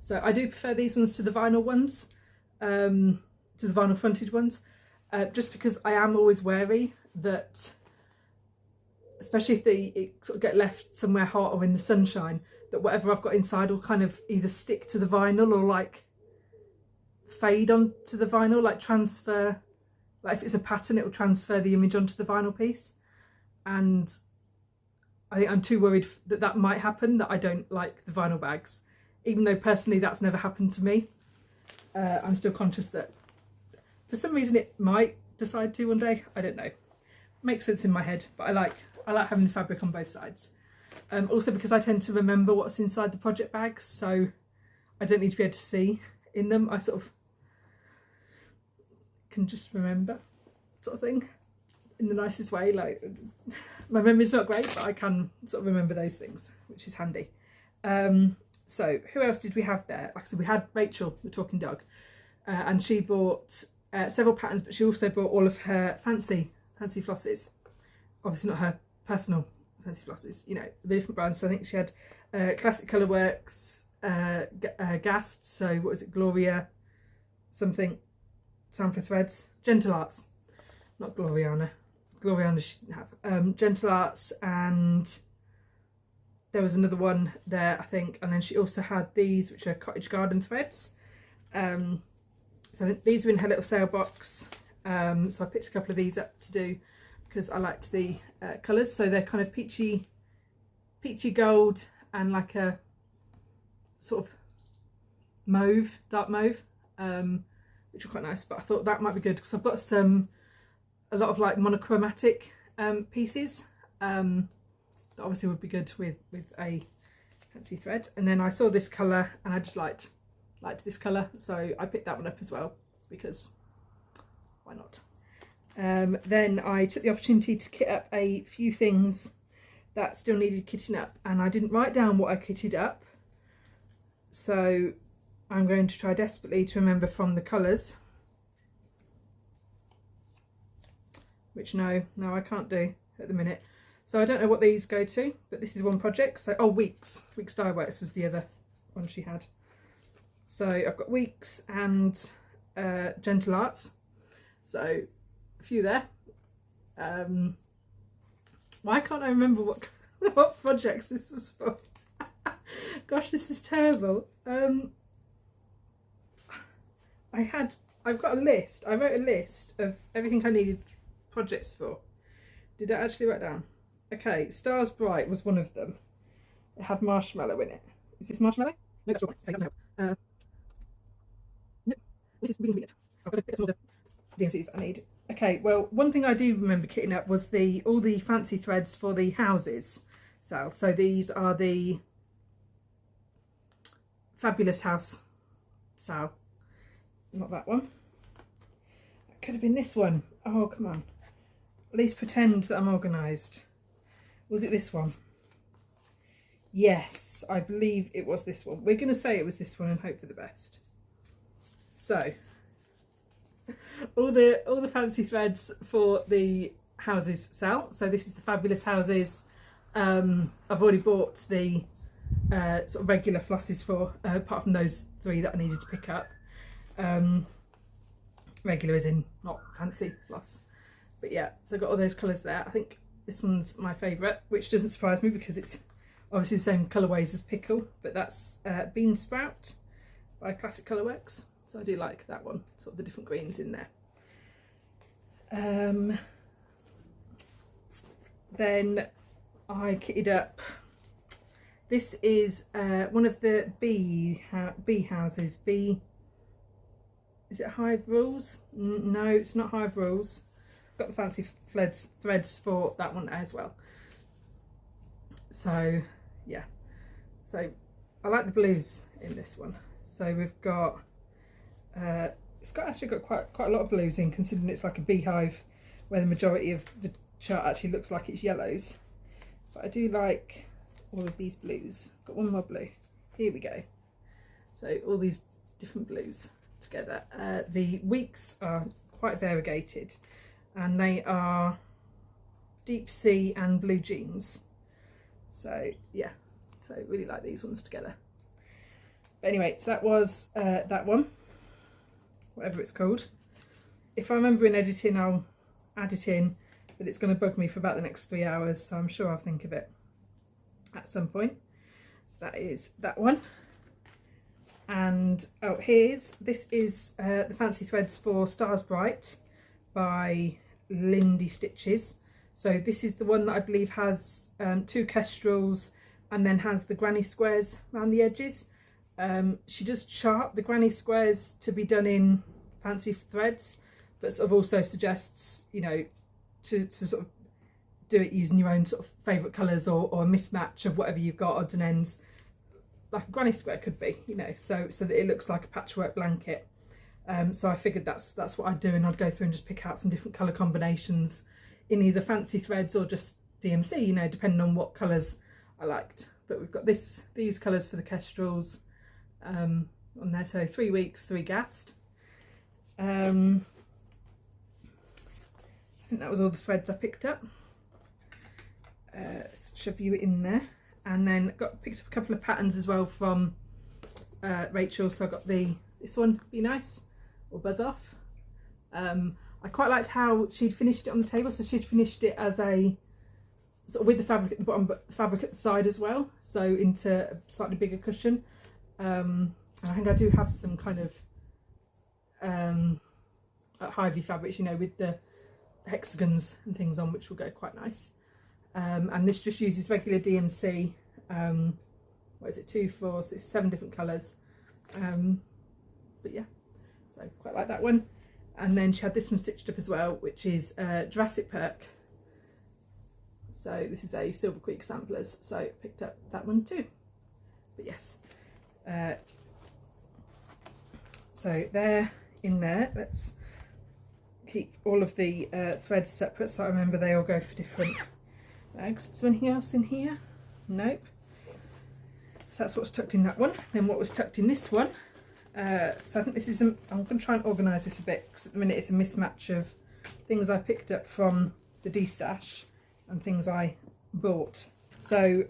so I do prefer these ones to the vinyl ones, to the vinyl fronted ones, just because I am always wary that, especially if they sort of get left somewhere hot or in the sunshine, that whatever I've got inside will kind of either stick to the vinyl or like fade onto the vinyl, like transfer, like if it's a pattern it will transfer the image onto the vinyl piece, and I think I'm too worried that that might happen, that I don't like the vinyl bags, even though personally that's never happened to me. I'm still conscious that for some reason it might decide to one day, I don't know. Makes sense in my head, but I like having the fabric on both sides. Also because I tend to remember what's inside the project bags, so I don't need to be able to see in them. I sort of can just remember, sort of thing, in the nicest way. Like, my memory's not great, but I can sort of remember those things, which is handy. So who else did we have there? Like I said, we had Rachel, the talking dog, and she bought several patterns, but she also bought all of her fancy flosses. Obviously not her personal fancy flosses, you know, the different brands. So I think she had Classic Colourworks, Gast, so what is it, Gloria something, Sampler Threads, Gentle Arts, not Gloriana she didn't have, Gentle Arts, and there was another one there I think, and then she also had these, which are Cottage Garden Threads. So these were in her little sale box, so I picked a couple of these up to do because I liked the colours. So they're kind of peachy gold and like a sort of mauve, dark mauve, which were quite nice. But I thought that might be good because I've got a lot of like monochromatic pieces that obviously would be good with a fancy thread. And then I saw this colour and I just liked this colour, so I picked that one up as well because why not? Then I took the opportunity to kit up a few things that still needed kitting up, and I didn't write down what I kitted up, so I'm going to try desperately to remember from the colours, which no I can't do at the minute. So I don't know what these go to, but this is one project. So, oh, Weeks Dye Works was the other one she had. So I've got Weeks and Gentle Arts, so a few there. Why can't I remember what projects this was for? Gosh, this is terrible. I've got a list. I wrote a list of everything I needed projects for. Did I actually write down? Okay, Stars Bright was one of them. It had marshmallow in it. Is this marshmallow? No, that's wrong. Okay, that doesn't help. No, this is really weird. I've got to pick up some of the DMCs that I need. Okay, well, one thing I do remember kitting up was all the fancy threads for the houses sale. So these are the Fabulous House sale. Not that one. It could have been this one. Oh, come on. At least pretend that I'm organised. Was it this one? Yes, I believe it was this one. We're going to say it was this one and hope for the best. So, all the fancy threads for the houses sale. So this is the Fabulous Houses. I've already bought the sort of regular flosses for, apart from those three that I needed to pick up. Regular as in not fancy floss. But yeah, so I've got all those colours there. I think this one's my favourite, which doesn't surprise me because it's obviously the same colourways as Pickle, but that's Bean Sprout by Classic Colourworks. So I do like that one, sort of the different greens in there. Then I kitted up, this is one of the bee houses. Is it Hive Rules? No, it's not Hive Rules. Got the fancy threads for that one as well. So yeah, so I like the blues in this one. So we've got it's actually got quite a lot of blues in, considering it's like a beehive where the majority of the chart actually looks like it's yellows. But I do like all of these blues. Got one more blue. Here we go. So all these different blues together. The weeks are quite variegated, and they are deep sea and blue jeans. So yeah, so really like these ones together. But anyway, so that was that one, whatever it's called. If I remember in editing, I'll add it in, but it's going to bug me for about the next 3 hours, so I'm sure I'll think of it at some point. So that is that one. And oh, this is the fancy threads for Stars Bright by Lindy Stitches. So this is the one that I believe has 2 kestrels and then has the granny squares around the edges. She does chart the granny squares to be done in fancy threads, but sort of also suggests, you know, to sort of do it using your own sort of favourite colours, or a mismatch of whatever you've got, odds and ends, like a granny square could be, you know, so that it looks like a patchwork blanket. So I figured that's what I'd do, and I'd go through and just pick out some different colour combinations in either fancy threads or just DMC, you know, depending on what colours I liked. But we've got these colours for the kestrels on there, so 3 weeks, 3 gassed. I think that was all the threads I picked up. Let's shove you in there. And then picked up a couple of patterns as well from Rachel. So I got this one, Be Nice, or Buzz Off. I quite liked how she'd finished it on the table. So she'd finished it as a sort of with the fabric at the bottom, but fabric at the side as well. So into a slightly bigger cushion. And I think I do have some kind of Hivey fabrics, you know, with the hexagons and things on, which will go quite nice. And this just uses regular DMC. What is it, 2, 4, 6, 7 different colours. But yeah, so quite like that one. And then she had this one stitched up as well, which is Jurassic Perk. So this is a Silver Creek Samplers, so I picked up that one too. But yes, so they're in there. Let's keep all of the threads separate, so I remember they all go for different bags. Is there anything else in here? Nope. So that's what's tucked in that one. Then what was tucked in this one, so I think this is I'm going to try and organise this a bit, because at the minute it's a mismatch of things I picked up from the D-stash and things I bought. So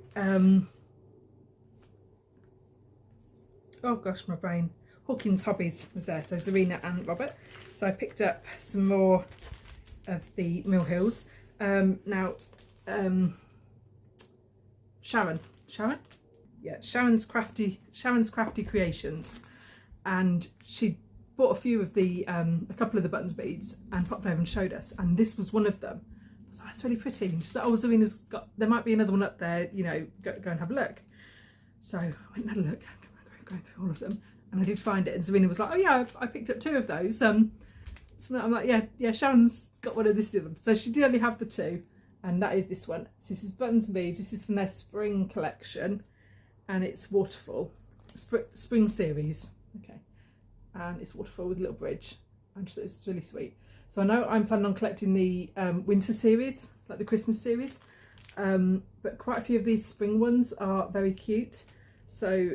oh gosh, my brain. Hawkins Hobbies was there, so Zarina and Robert. So I picked up some more of the Mill Hills. Now Sharon? Yeah, Sharon's Crafty Creations, and she bought a few of the a couple of the buttons beads and popped over and showed us, and this was one of them. I was like, that's really pretty. And she said, oh, Zarina's got, there might be another one up there, you know, go and have a look. So I went and had a look, going through all of them, and I did find it, and Zarina was like, oh yeah, I picked up 2 of those. So I'm like, yeah, Sharon's got one of this in them. So she did only have the 2, and that is this one. So this is Buttons and Beads. This is from their spring collection, and it's waterfall, spring series. Okay, and it's waterfall with a little bridge. I just thought this is really sweet. So I know I'm planning on collecting the winter series, like the Christmas series, but quite a few of these spring ones are very cute. So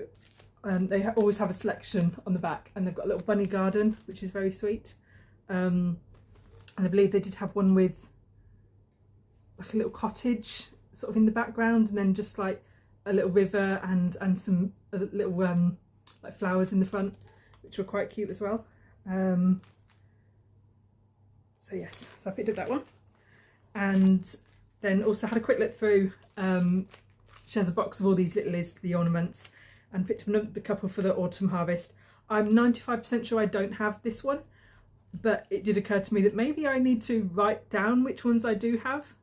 they always have a selection on the back, and they've got a little bunny garden, which is very sweet. And I believe they did have one with like a little cottage sort of in the background, and then just like a little river and some little like flowers in the front, which were quite cute as well. So yes, so I picked up that one. and then also had a quick look through. She has a box of all these little the ornaments, and picked up the couple for the autumn harvest. I'm 95% sure I don't have this one, but it did occur to me that maybe I need to write down which ones I do have,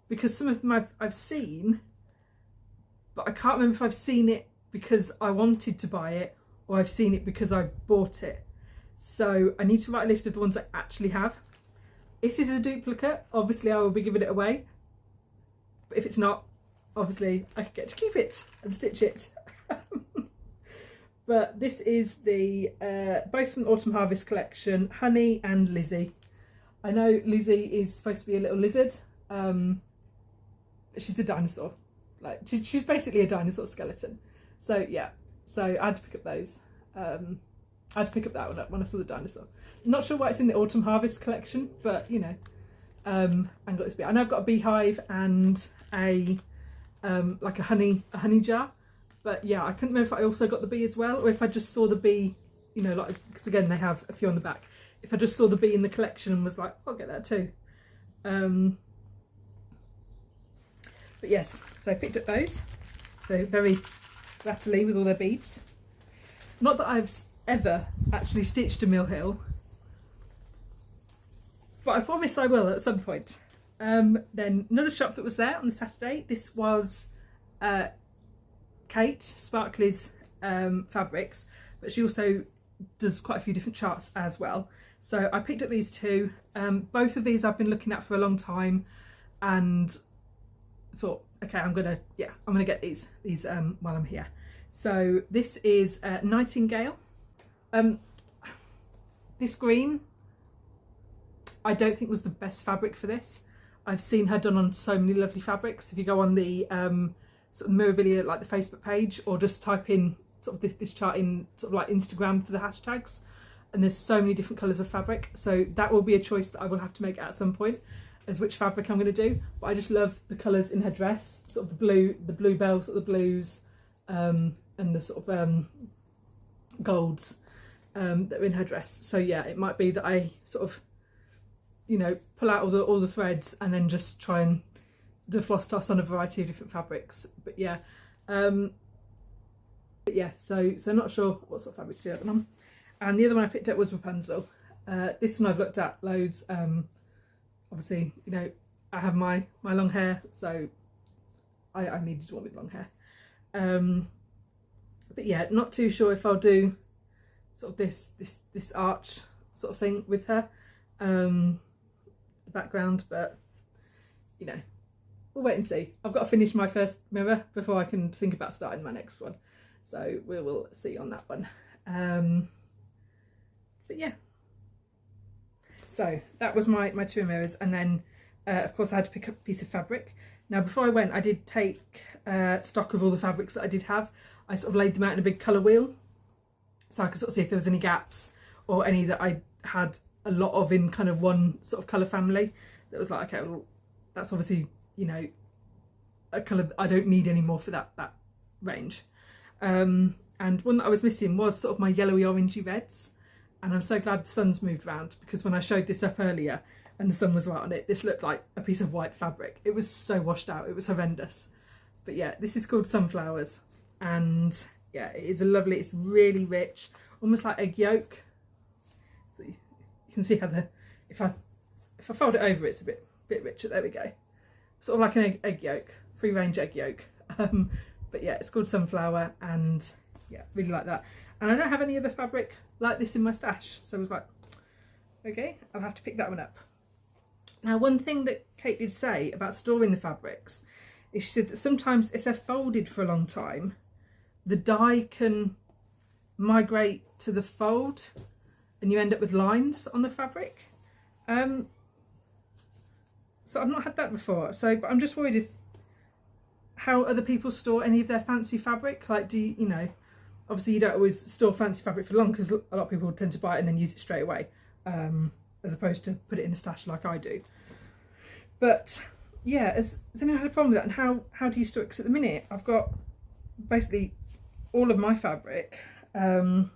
because some of them I've seen, but I can't remember if I've seen it because I wanted to buy it or I've seen it because I bought it. So I need to write a list of the ones I actually have. If this is a duplicate, obviously I will be giving it away, but if it's not, obviously I get to keep it and stitch it. But this is the both from the Autumn Harvest collection, Honey and Lizzie. I know Lizzie is supposed to be a little lizard. She's a dinosaur. Like she's basically a dinosaur skeleton. So yeah, so I had to pick up those. I had to pick up that one up when I saw the dinosaur. Not sure why it's in the Autumn Harvest collection, but you know, and got this bit. I know I've got a beehive and a like a honey jar. But yeah, I couldn't remember if I also got the bee as well, or if I just saw the bee, you know, like, because again, they have a few on the back. If I just saw the bee in the collection and was like, I'll get that too. But yes, so I picked up those. So very rattly with all their beads. Not that I've ever actually stitched a Mill Hill, but I promise I will at some point. Then another shop that was there on the Saturday, this was Kate Sparkley's fabrics, but she also does quite a few different charts as well. So I picked up these two. Both of these I've been looking at for a long time, and thought, okay, I'm gonna get these while I'm here. So this is Nightingale. This green I don't think was the best fabric for this. I've seen her done on so many lovely fabrics. If you go on the sort of Mirabilia, like the Facebook page, or just type in sort of this chart in sort of like Instagram for the hashtags, and there's so many different colours of fabric. So that will be a choice that I will have to make at some point, as which fabric I'm going to do. But I just love the colours in her dress, sort of the bluebell, sort of the blues, and the sort of golds that are in her dress. So yeah, it might be that I sort of, you know, pull out all the threads and then just try and do a floss toss on a variety of different fabrics. But yeah, so not sure what sort of fabric to do that one on. And the other one I picked up was Rapunzel. This one I've looked at loads. Obviously, you know, I have my long hair, so I needed one with long hair. But yeah, not too sure if I'll do sort of this arch sort of thing with her, the background, but you know, we'll wait and see. I've got to finish my first mirror before I can think about starting my next one, so we will see on that one. But yeah, so that was my two mirrors, and then of course I had to pick up a piece of fabric. Now before I went, I did take stock of all the fabrics that I did have. I sort of laid them out in a big colour wheel, so I could sort of see if there was any gaps or any that I had a lot of in kind of one sort of colour family that was like, okay, well, that's obviously, you know, a colour that I don't need anymore for that range. And one that I was missing was sort of my yellowy orangey reds, and I'm so glad the sun's moved around, because when I showed this up earlier and the sun was right on it, this looked like a piece of white fabric. It was so washed out, it was horrendous. But yeah, this is called Sunflowers, and yeah, it is a lovely, it's really rich, almost like egg yolk. So you can see how if I fold it over, it's a bit richer. There we go, sort of like an egg yolk, free range egg yolk. But yeah, it's called Sunflower, and yeah, really like that. And I don't have any other fabric like this in my stash, so I was like, okay, I'll have to pick that one up. Now, one thing that Kate did say about storing the fabrics is she said that sometimes if they're folded for a long time, the dye can migrate to the fold and you end up with lines on the fabric. So I've not had that before, but I'm just worried how other people store any of their fancy fabric. Like, you know, obviously you don't always store fancy fabric for long, because a lot of people tend to buy it and then use it straight away, as opposed to put it in a stash like I do. But yeah, has anyone had a problem with that? And how do you store it? Because at the minute I've got basically all of my fabric, I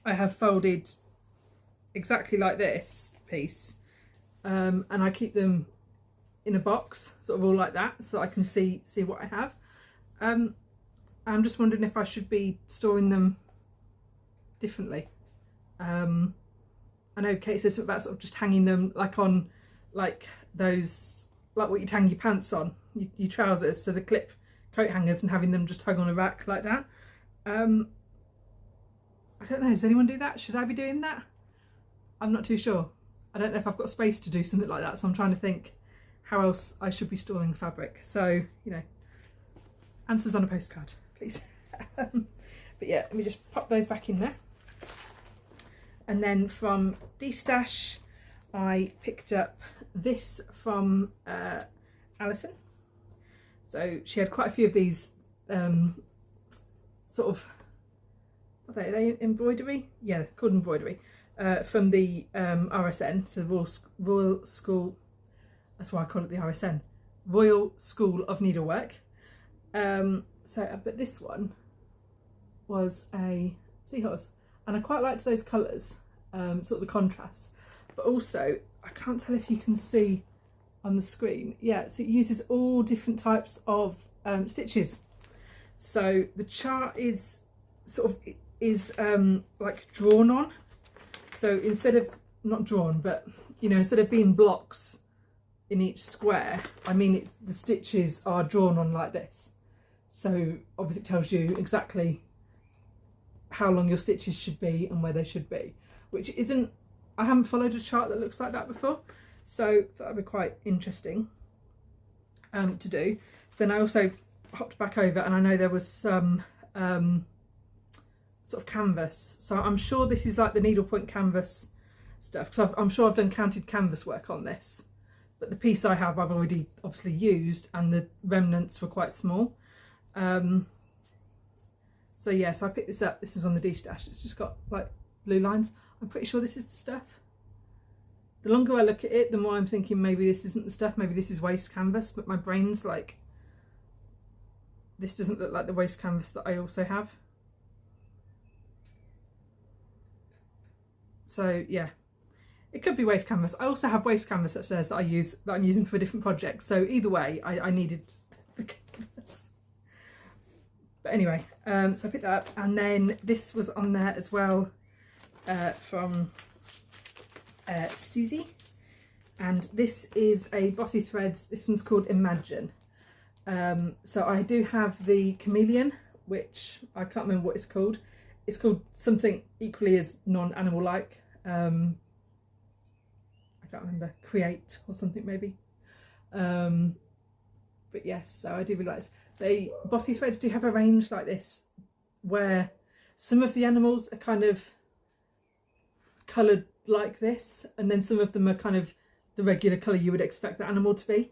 have folded exactly like this piece, and I keep them in a box, sort of all like that, so that I can see what I have. I'm just wondering if I should be storing them differently. I know Kate says about sort of just hanging them like on like those, like what you'd hang your pants on, your trousers, so the clip coat hangers, and having them just hung on a rack like that. I don't know, does anyone do that? Should I be doing that? I'm not too sure. I don't know if I've got space to do something like that, so I'm trying to think how else I should be storing fabric. So, you know, answers on a postcard, please. But yeah, let me just pop those back in there. And then from D-Stash, I picked up this from Alison. So she had quite a few of these sort of, are they embroidery? Yeah, called embroidery. From the RSN, so Royal School, that's why I call it the RSN, Royal School of Needlework. But this one was a seahorse, and I quite liked those colours, sort of the contrasts, but also I can't tell if you can see on the screen. Yeah, so it uses all different types of stitches. So the chart is sort of like drawn on. So instead of, not drawn, but, you know, instead of being blocks in each square, I mean, the stitches are drawn on like this. So obviously it tells you exactly how long your stitches should be and where they should be, which isn't, I haven't followed a chart that looks like that before. So that would be quite interesting to do. So then I also hopped back over, and I know there was some sort of canvas, so I'm sure this is like the needlepoint canvas stuff, because I'm sure I've done counted canvas work on this, but the piece I have I've already obviously used, and the remnants were quite small. So yeah, so I picked this up. This was on the D-Stash. It's just got like blue lines. I'm pretty sure this is the stuff. The longer I look at it, the more I'm thinking maybe this isn't the stuff, maybe this is waste canvas, but my brain's like, this doesn't look like the waste canvas that I also have. So yeah, it could be waste canvas. I also have waste canvas upstairs that I'm using for a different project. So either way, I needed the canvas. But anyway, so I picked that up, and then this was on there as well from Susie, and this is a Bothy Threads. This one's called Imagine. So I do have the chameleon, which I can't remember what it's called. It's called something equally as non-animal like. I can't remember, create or something maybe. But yes, so I do realise they Bothy Threads do have a range like this, where some of the animals are kind of coloured like this, and then some of them are kind of the regular colour you would expect the animal to be.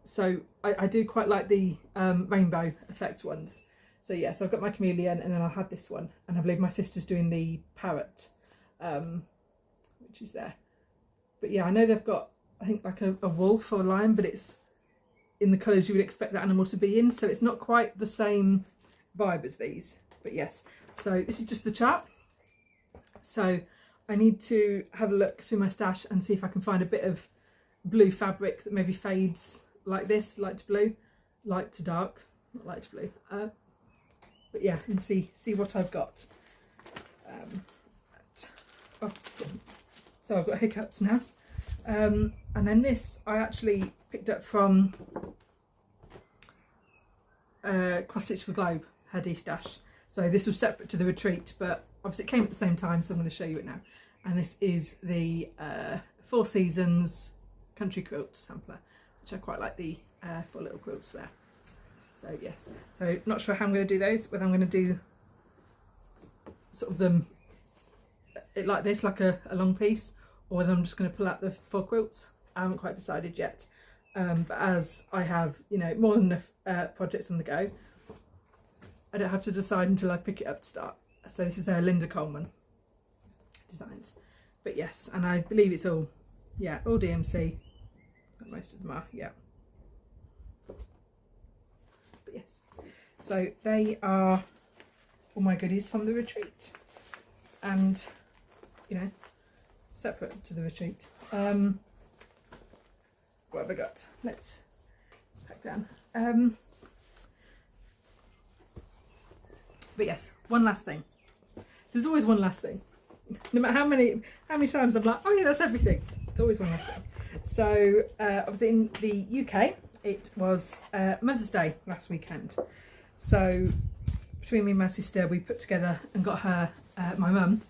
So I do quite like the rainbow effect ones. So yes, I've got my chameleon, and then I'll have this one, and I believe my sister's doing the parrot, which is there. But yeah, I know they've got, I think, like a wolf or a lion, but it's in the colours you would expect the animal to be in, so it's not quite the same vibe as these. But yes, so this is just the chart. So I need to have a look through my stash and see if I can find a bit of blue fabric that maybe fades like this, light to blue, light to dark, not light to blue. But yeah, and see what I've got. So I've got hiccups now. And then this I actually picked up from Cross Stitch the Globe, her D-Stash. So this was separate to the retreat, but obviously it came at the same time, so I'm going to show you it now. And this is the Four Seasons Country Quilt Sampler, which I quite like, the 4 little quilts there. So yes, so not sure how I'm going to do those, whether I'm going to do sort of them like this, like a long piece, or whether I'm just going to pull out the 4 quilts. I haven't quite decided yet. But as I have, you know, more than enough projects on the go, I don't have to decide until I pick it up to start. So this is Linda Coleman designs. But yes, and I believe it's all, yeah, all DMC. Most of them are, yeah. But yes, so they are all my goodies from the retreat, and you know, separate to the retreat. what have I got? Let's pack down. But yes, one last thing. So there's always one last thing. No matter how many times I'm like, oh yeah, that's everything. It's always one last thing. So obviously in the UK, it was Mother's Day last weekend. So between me and my sister, we put together and got her, my mum,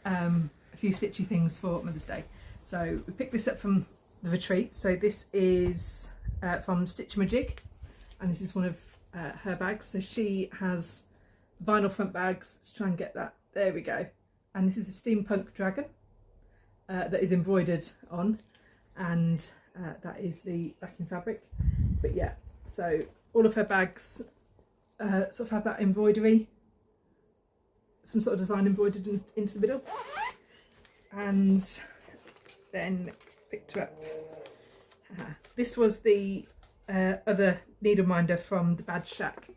a few stitchy things for Mother's Day. So we picked this up from the retreat. So this is from Stitch Majig, and this is one of her bags. So she has vinyl front bags. Let's try and get that. There we go. And this is a steampunk dragon that is embroidered on, and that is the backing fabric. But yeah, so all of her bags sort of have that embroidery, some sort of design embroidered into the middle. And then picked her up. This was the other needle minder from the Badge Shack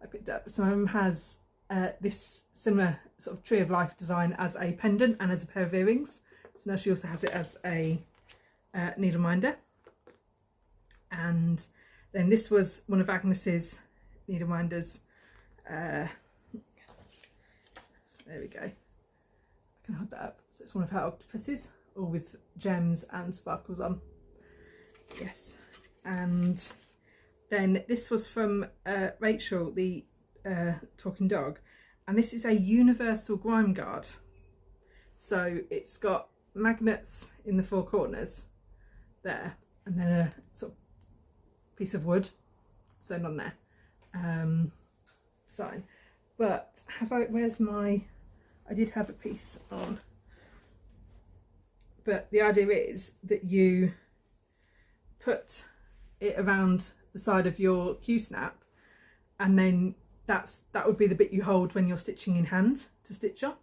I picked up. So my mum has this similar sort of tree of life design as a pendant and as a pair of earrings. So now she also has it as a needle minder. And then this was one of Agnes's needle minders. There we go. I can hold that up. So it's one of her octopuses, all with gems and sparkles on. Yes. And then this was from Rachel, the talking dog, and this is a universal grime guard. So it's got magnets in the four corners there, and then a sort of piece of wood sewn on there. Sign. But where's my, I did have a piece on. But the idea is that you put it around the side of your Q-snap, and then that would be the bit you hold when you're stitching in hand to stitch on.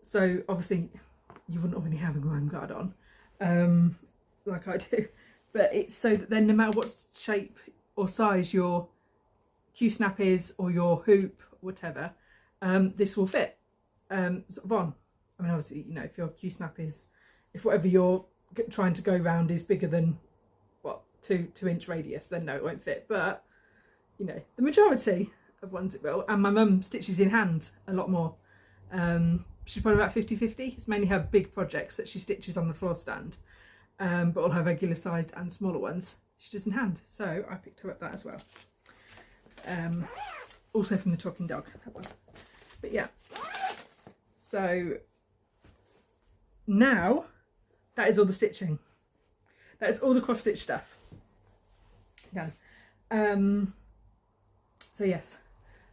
So obviously you wouldn't already have a grime guard on, like I do, but it's so that then no matter what shape or size your Q-snap is, or your hoop, whatever, this will fit sort of on. I mean, obviously, you know, if your Q-snap is, if whatever you're trying to go round is bigger than what, 2-inch radius, then no, it won't fit. But you know, the majority of ones it will. And my mum stitches in hand a lot more. She's probably about 50-50. It's mainly her big projects that she stitches on the floor stand, but all her regular sized and smaller ones she does in hand. So I picked her up that as well. Also from the talking dog, that was. But yeah, so now that is all the stitching. That is all the cross stitch stuff done. So yes,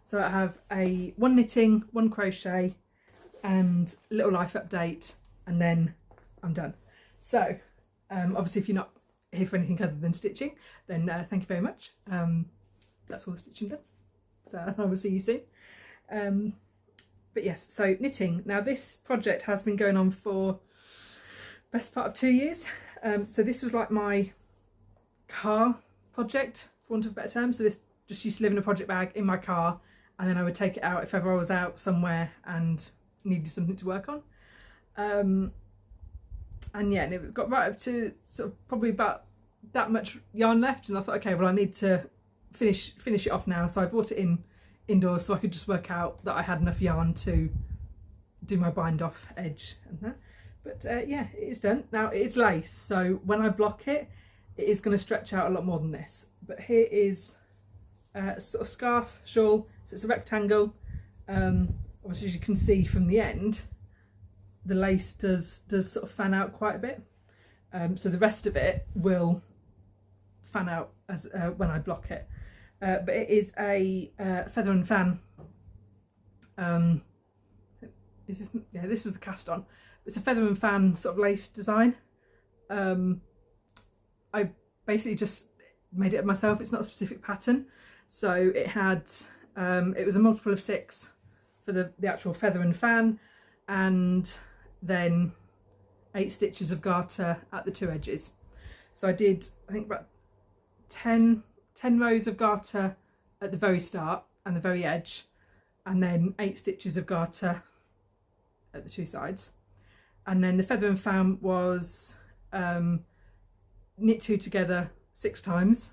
so I have one knitting, one crochet, and a little life update, and then I'm done. So obviously if you're not here for anything other than stitching, then thank you very much. That's all the stitching done, so I will see you soon. But yes, so knitting. Now this project has been going on for best part of 2 years. So this was like my car project, for want of a better term. So this just used to live in a project bag in my car, and then I would take it out if ever I was out somewhere and needed something to work on. And yeah, and it got right up to sort of probably about that much yarn left, and I thought, okay, well I need to finish it off now. So I brought it indoors so I could just work out that I had enough yarn to do my bind off edge and that. But yeah, it is done. Now it is lace, so when I block it, it is going to stretch out a lot more than this. But here is a sort of scarf, shawl, so it's a rectangle. Obviously as you can see from the end, the lace does sort of fan out quite a bit. So the rest of it will fan out as when I block it. But it is a feather and fan. This was the cast on. It's a feather and fan sort of lace design. I basically just made it myself. It's not a specific pattern. So it had, it was a multiple of 6 for the actual feather and fan, and then 8 stitches of garter at the 2 edges. So I did, I think, about 10 rows of garter at the very start and the very edge, and then 8 stitches of garter at the 2 sides. And then the feather and fan was knit 2 together 6 times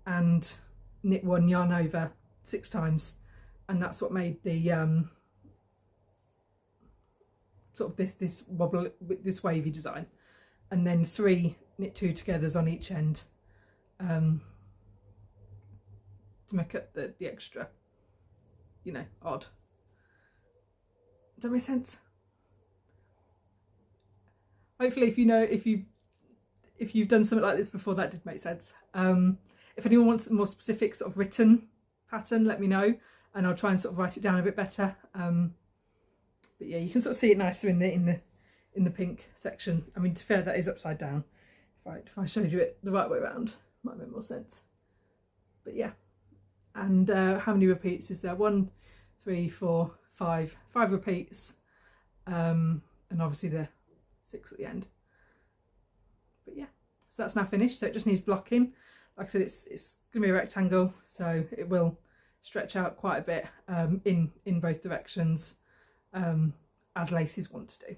and knit 1 yarn over 6 times, and that's what made the sort of this wobble, this wavy design, and then 3 knit 2 togethers on each end to make up the extra, you know, odd. Does that make sense? Hopefully, if you've done something like this before, that did make sense. If anyone wants a more specific sort of written pattern, let me know, and I'll try and sort of write it down a bit better. But yeah, you can sort of see it nicer in the pink section. I mean, to be fair, that is upside down. If I showed you it the right way around, it might make more sense. But yeah, and how many repeats is there? 1, 3, 4, 5 repeats, and obviously the 6 at the end. But yeah, so that's now finished. So it just needs blocking. Like I said, it's gonna be a rectangle, so it will stretch out quite a bit in both directions, as laces want to do.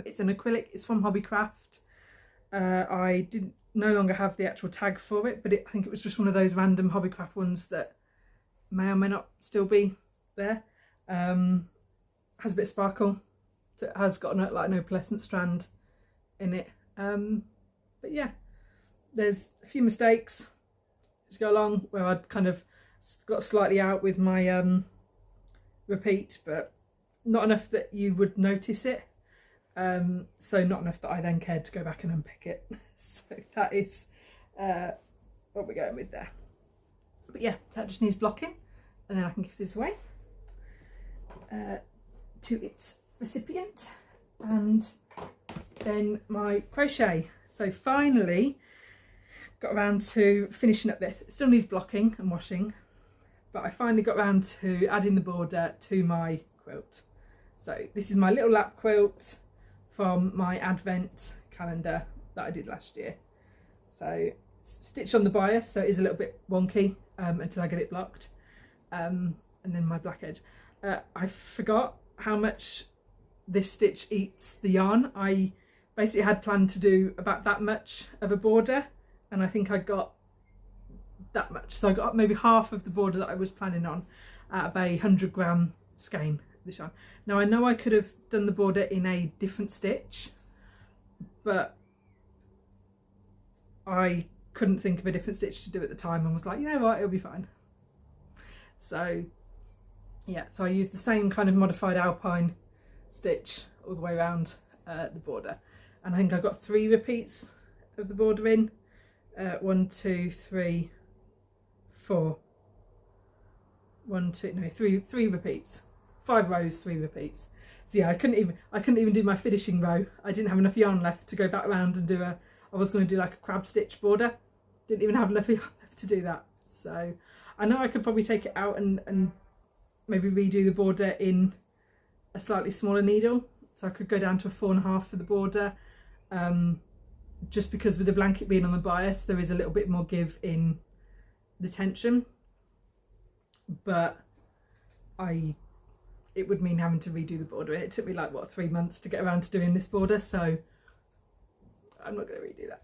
It's an acrylic. It's from Hobbycraft. I no longer have the actual tag for it, but I think it was just one of those random Hobbycraft ones that may or may not still be there. Has a bit of sparkle. So it has got like an opalescent strand in it. But yeah, there's a few mistakes as you go along where I'd kind of got slightly out with my repeat, but not enough that you would notice it. So not enough that I then cared to go back and unpick it. So that is what we're going with there. But yeah, that just needs blocking, and then I can give this away to its recipient. And then my crochet. So finally got around to finishing up this. It still needs blocking and washing, but I finally got around to adding the border to my quilt. So this is my little lap quilt from my advent calendar that I did last year. So it's stitched on the bias, so it is a little bit wonky until I get it blocked. And then my black edge. I forgot how much this stitch eats the yarn. I basically had planned to do about that much of a border, and I think I got that much. So I got maybe half of the border that I was planning on out of a 100-gram skein of this yarn. Now I know I could have done the border in a different stitch, but I couldn't think of a different stitch to do at the time, and was like, you know what, it'll be fine. So yeah, so I used the same kind of modified alpine stitch all the way around the border, and I think I got 3 repeats of the border in. 1, 2, 3, 4. 1, 2, no, 3 repeats. 5 rows, 3 repeats. So yeah, I couldn't even do my finishing row. I didn't have enough yarn left to go back around and do I was going to do like a crab stitch border. Didn't even have enough yarn left to do that. So I know I could probably take it out and maybe redo the border in a slightly smaller needle. So I could go down to a 4.5 for the border. Just because with the blanket being on the bias, there is a little bit more give in the tension. But it would mean having to redo the border, and it took me like what, 3 months to get around to doing this border, so I'm not going to redo that.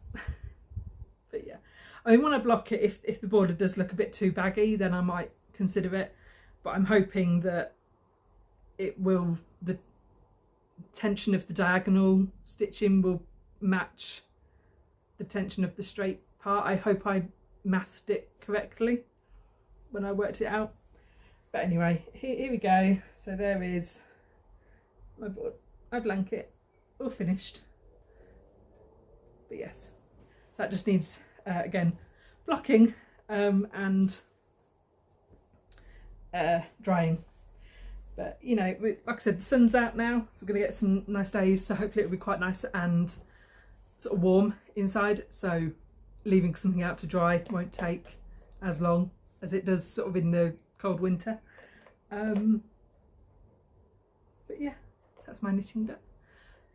But yeah, I mean, when I block it, if the border does look a bit too baggy, then I might consider it, but I'm hoping that the tension of the diagonal stitching will match the tension of the straight part. I hope I mathed it correctly when I worked it out. But anyway, here we go. So there is my board, my blanket, all finished. But yes, so that just needs again blocking and drying. But you know, like I said, the sun's out now, so we're going to get some nice days. So hopefully it'll be quite nice and sort of warm inside. So leaving something out to dry won't take as long as it does sort of in the cold winter. But yeah, so that's my knitting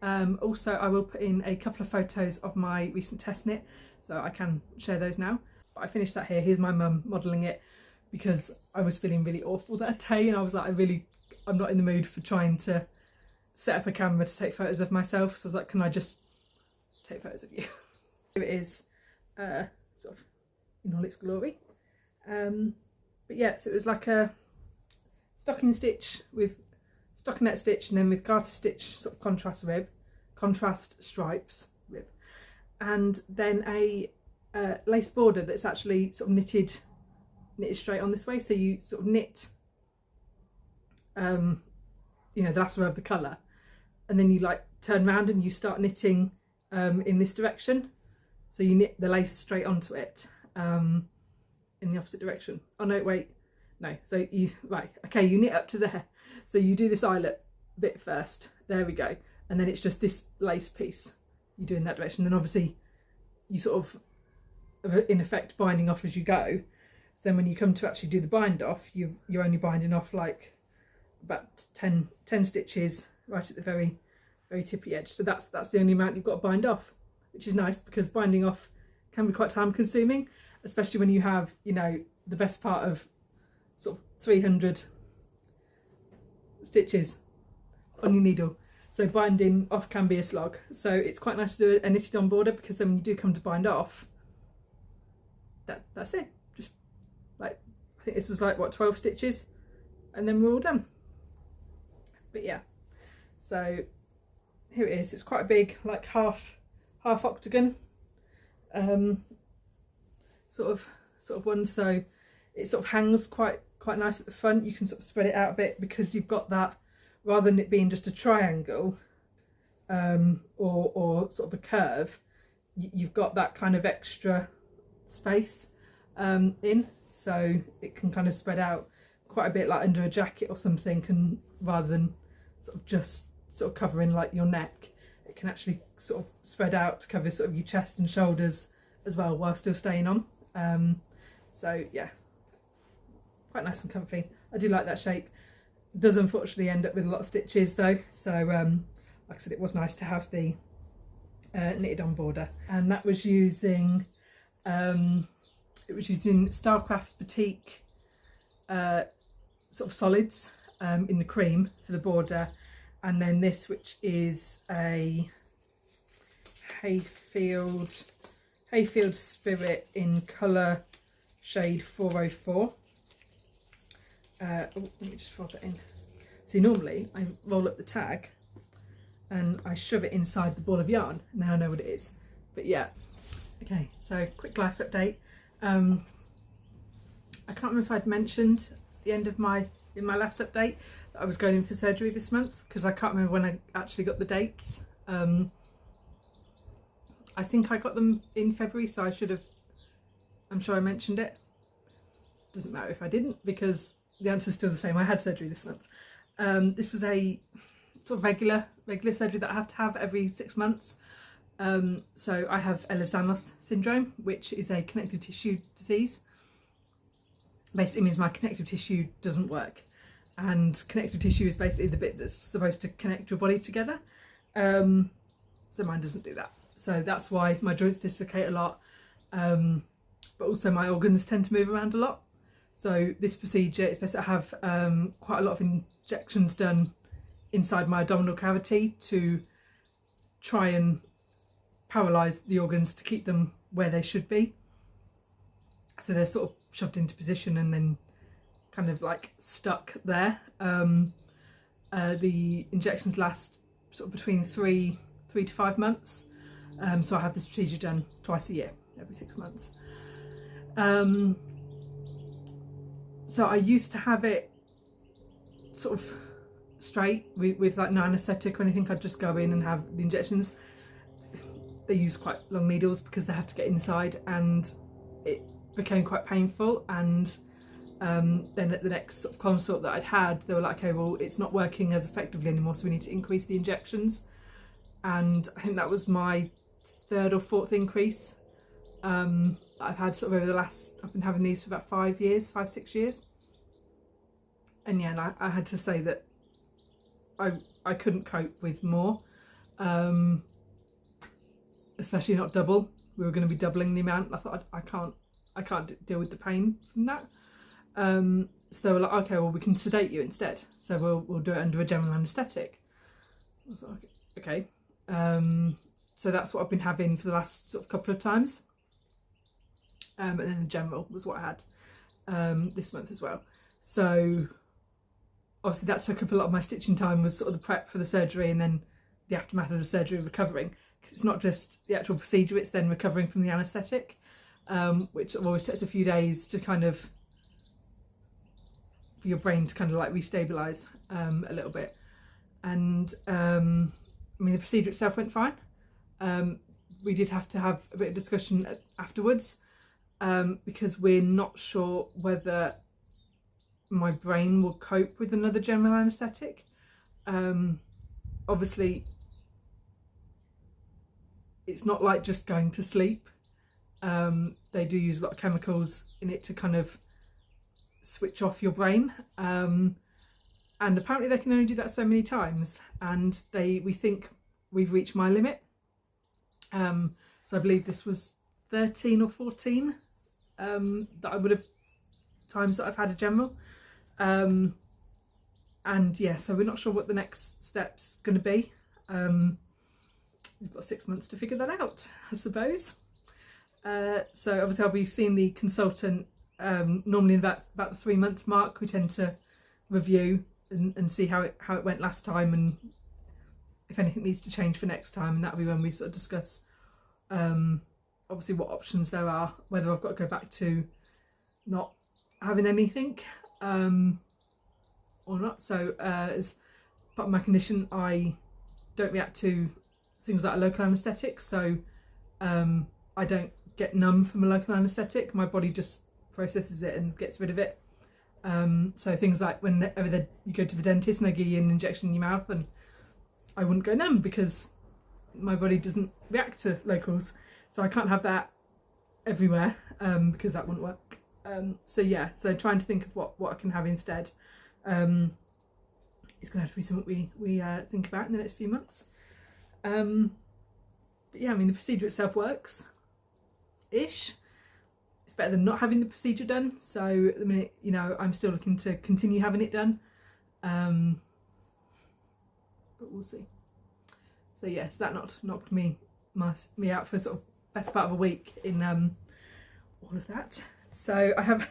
done. Also, I will put in a couple of photos of my recent test knit, so I can share those now. But I finished that here. Here's my mum modelling it, because I was feeling really awful that day, and I was like, I'm not in the mood for trying to set up a camera to take photos of myself. So I was like, can I just take photos of you? Here it is sort of in all its glory. But yeah, so it was like a stocking stitch with stockinette stitch, and then with garter stitch sort of contrast stripes rib, and then a lace border that's actually sort of knitted straight on this way. So you sort of knit you know, the lasso of the colour, and then you like turn round and you start knitting in this direction. So you knit the lace straight onto it in the opposite direction. Oh no, wait, no. So you, right, okay, you knit up to there. So you do this eyelet bit first. There we go. And then it's just this lace piece you do in that direction. Then obviously you sort of, in effect, binding off as you go. So then when you come to actually do the bind off, you're only binding off like about 10 stitches right at the very tippy edge. So that's the only amount you've got to bind off, which is nice because binding off can be quite time consuming, especially when you have, you know, the best part of sort of 300 stitches on your needle. So binding off can be a slog. So it's quite nice to do a knitted on border, because then when you do come to bind off, that's it. Just like, I think this was like what, 12 stitches, and then we're all done. But yeah, so here it is. It's quite a big, like half octagon sort of one. So it sort of hangs quite nice at the front. You can sort of spread it out a bit because you've got that, rather than it being just a triangle or sort of a curve, you've got that kind of extra space in, so it can kind of spread out quite a bit, like under a jacket or something, and rather than sort of just sort of covering like your neck, it can actually sort of spread out to cover sort of your chest and shoulders as well, while still staying on. So yeah, quite nice and comfy. I do like that shape. Does unfortunately end up with a lot of stitches though, so like I said, it was nice to have the knitted on border. And that was using Starcraft Batik sort of solids in the cream for the border, and then this, which is a Hayfield Spirit in colour shade 404. Let me just fold that in. See, normally I roll up the tag and I shove it inside the ball of yarn. Now I know what it is. But yeah, okay, so quick life update. I can't remember if I'd mentioned at the end of in my last update that I was going in for surgery this month, because I can't remember when I actually got the dates. I think I got them in February, so I'm sure I mentioned it. Doesn't matter if I didn't, because the answer's still the same. I had surgery this month. This was a sort of regular surgery that I have to have every 6 months. So I have Ehlers-Danlos syndrome, which is a connective tissue disease. Basically means my connective tissue doesn't work, and connective tissue is basically the bit that's supposed to connect your body together. So mine doesn't do that. So that's why my joints dislocate a lot, but also my organs tend to move around a lot. So this procedure is basically, I have quite a lot of injections done inside my abdominal cavity to try and paralyse the organs to keep them where they should be. So they're sort of shoved into position and then kind of like stuck there. The injections last sort of between 3 to 5 months. So I have this procedure done twice a year, every 6 months. So I used to have it sort of straight with like no anaesthetic or anything. I'd just go in and have the injections. They use quite long needles because they have to get inside, and it became quite painful. And then at the next sort of consult that I'd had, they were like, okay, well, it's not working as effectively anymore, so we need to increase the injections. And I think that was my 3rd or 4th increase I've had sort of over the last, I've been having these for about 5-6 years. And yeah, and I had to say that I couldn't cope with more, especially not double. We were going to be doubling the amount. I thought I can't deal with the pain from that. So they were like, okay, well, we can sedate you instead. So we'll do it under a general anaesthetic. I was like, okay. So that's what I've been having for the last sort of couple of times. and then a general was what I had this month as well. So obviously that took up a lot of my stitching time, was sort of the prep for the surgery and then the aftermath of the surgery, recovering, because it's not just the actual procedure, it's then recovering from the anaesthetic, which always takes a few days to kind of, for your brain to kind of like restabilise a little bit. And I mean, the procedure itself went fine. We did have to have a bit of discussion afterwards, because we're not sure whether my brain will cope with another general anaesthetic. Obviously it's not like just going to sleep. They do use a lot of chemicals in it to kind of switch off your brain, and apparently they can only do that so many times, and we think we've reached my limit. So I believe this was 13 or 14 that I would have times that I've had a general, and yeah, so we're not sure what the next step's going to be. We've got 6 months to figure that out, I suppose. So obviously I'll be seeing the consultant normally in about the 3-month mark. We tend to review and see how it went last time, and if anything needs to change for next time, and that'll be when we sort of discuss obviously what options there are, whether I've got to go back to not having anything or not. So as part of my condition, I don't react to things like a local anaesthetic, so I don't get numb from a local anaesthetic. My body just processes it and gets rid of it. So things like whenever you go to the dentist and they give you an injection in your mouth, and I wouldn't go numb because my body doesn't react to locals, so I can't have that everywhere because that wouldn't work. So yeah, so trying to think of what I can have instead. It's going to have to be something we think about in the next few months. But yeah, I mean, the procedure itself works ish. It's better than not having the procedure done, so at the minute, you know, I'm still looking to continue having it done, but we'll see. So yes, that knocked me out for sort of best part of a week in all of that. So I have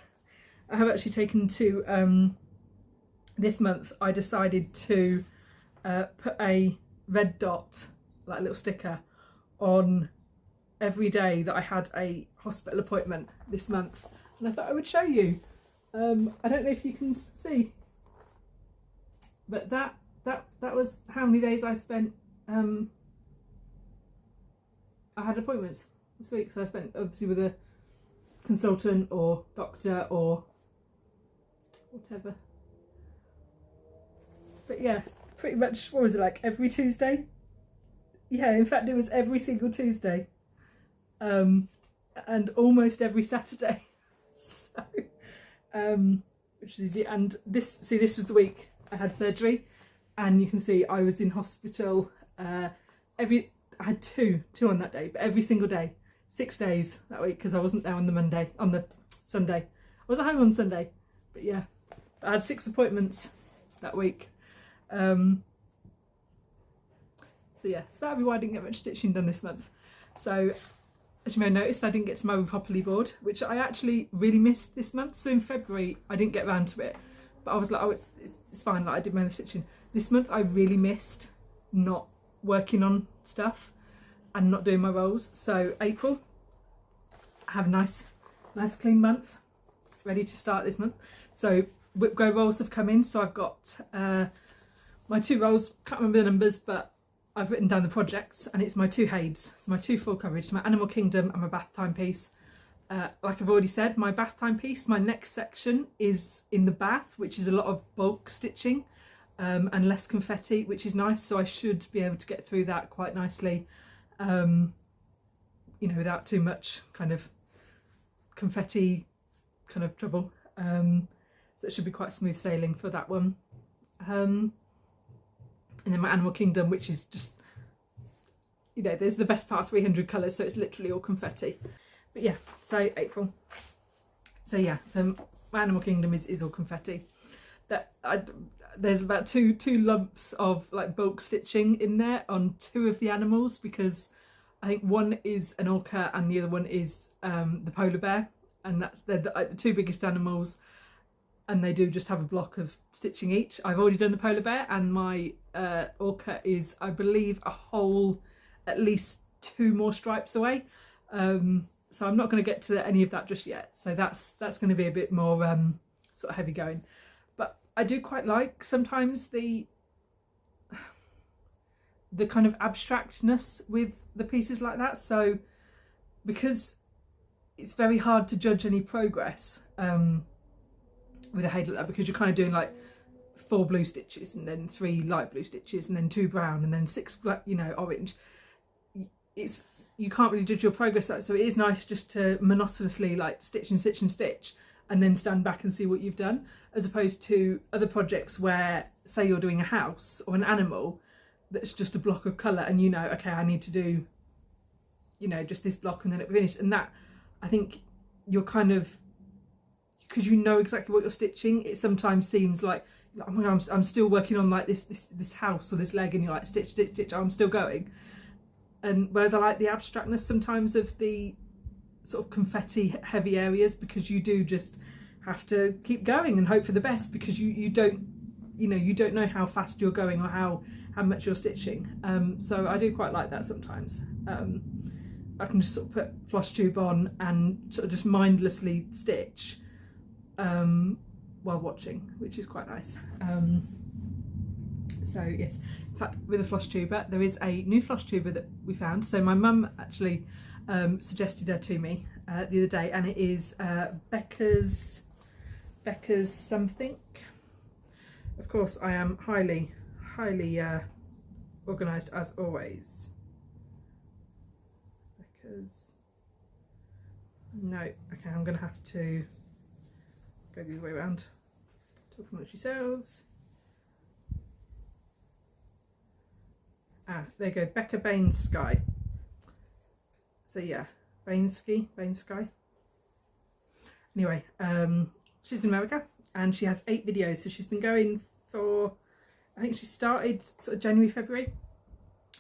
actually taken to this month, I decided to put a red dot, like a little sticker, on every day that I had a hospital appointment this month, and I thought I would show you. I don't know if you can see, but that was how many days I spent. I had appointments this week, so I spent obviously with a consultant or doctor or whatever. But yeah, pretty much, what was it, like every Tuesday? Yeah, in fact it was every single Tuesday, and almost every Saturday. So which is easy. And this was the week I had surgery, and you can see I was in hospital I had two on that day, but every single day, 6 days that week, because I wasn't there on the Sunday. I was at home on Sunday, but yeah, I had 6 appointments that week. So yeah, so that'll be why I didn't get much stitching done this month. So as you may have noticed, I didn't get to my Properly board, which I actually really missed this month. So in February I didn't get around to it, but I was like, oh, it's fine, like I did my own stitching. This month I really missed not working on stuff and not doing my rolls. So April, I have a nice clean month ready to start this month. So whip go rolls have come in, so I've got my 2 rolls, can't remember the numbers, but I've written down the projects, and it's my 2 Hades, so my 2 full coverage, so my Animal Kingdom and my bath time piece. Like I've already said, my bath time piece, my next section is in the bath, which is a lot of bulk stitching and less confetti, which is nice, so I should be able to get through that quite nicely, you know, without too much kind of confetti kind of trouble. So it should be quite smooth sailing for that one. And then my Animal Kingdom, which is just, you know, there's the best part of 300 colours, so it's literally all confetti. But yeah, so April. So yeah, so my Animal Kingdom is all confetti. There's about two lumps of like bulk stitching in there on 2 of the animals, because I think one is an orca and the other one is the polar bear. and they're the two biggest animals, and they do just have a block of stitching each. I've already done the polar bear, and my orca is, I believe, a whole at least 2 more stripes away. So I'm not going to get to any of that just yet. So that's going to be a bit more sort of heavy going. But I do quite like sometimes the kind of abstractness with the pieces like that. So because it's very hard to judge any progress with a head like that, because you're kind of doing like 4 blue stitches and then 3 light blue stitches and then 2 brown and then 6 black, you know, orange. You can't really judge your progress, so it is nice just to monotonously like stitch and stitch and stitch and then stand back and see what you've done, as opposed to other projects where, say, you're doing a house or an animal that's just a block of colour, and you know, okay, I need to do, you know, just this block and then it'll be finished. And that, I think, you're kind of, because you know exactly what you're stitching, it sometimes seems like, oh my God, I'm still working on like this house or this leg, and you're like stitch, stitch, stitch, I'm still going. And whereas I like the abstractness sometimes of the sort of confetti heavy areas, because you do just have to keep going and hope for the best, because you don't know how fast you're going or how much you're stitching. So I do quite like that sometimes. I can just sort of put Flosstube on and sort of just mindlessly stitch while watching, which is quite nice. So yes, in fact, with a Flosstuber, there is a new Flosstuber that we found. So my mum actually suggested her to me the other day, and it is Becca's something. Of course, I am highly organised as always. Becca's, no, okay, I'm going to have to go the other way around. Talk amongst yourselves. Ah, there you go, Becca Baines Sky. So yeah, Baines Sky. Anyway, she's in America and she has 8 videos. So she's been going for, I think she started sort of January, February.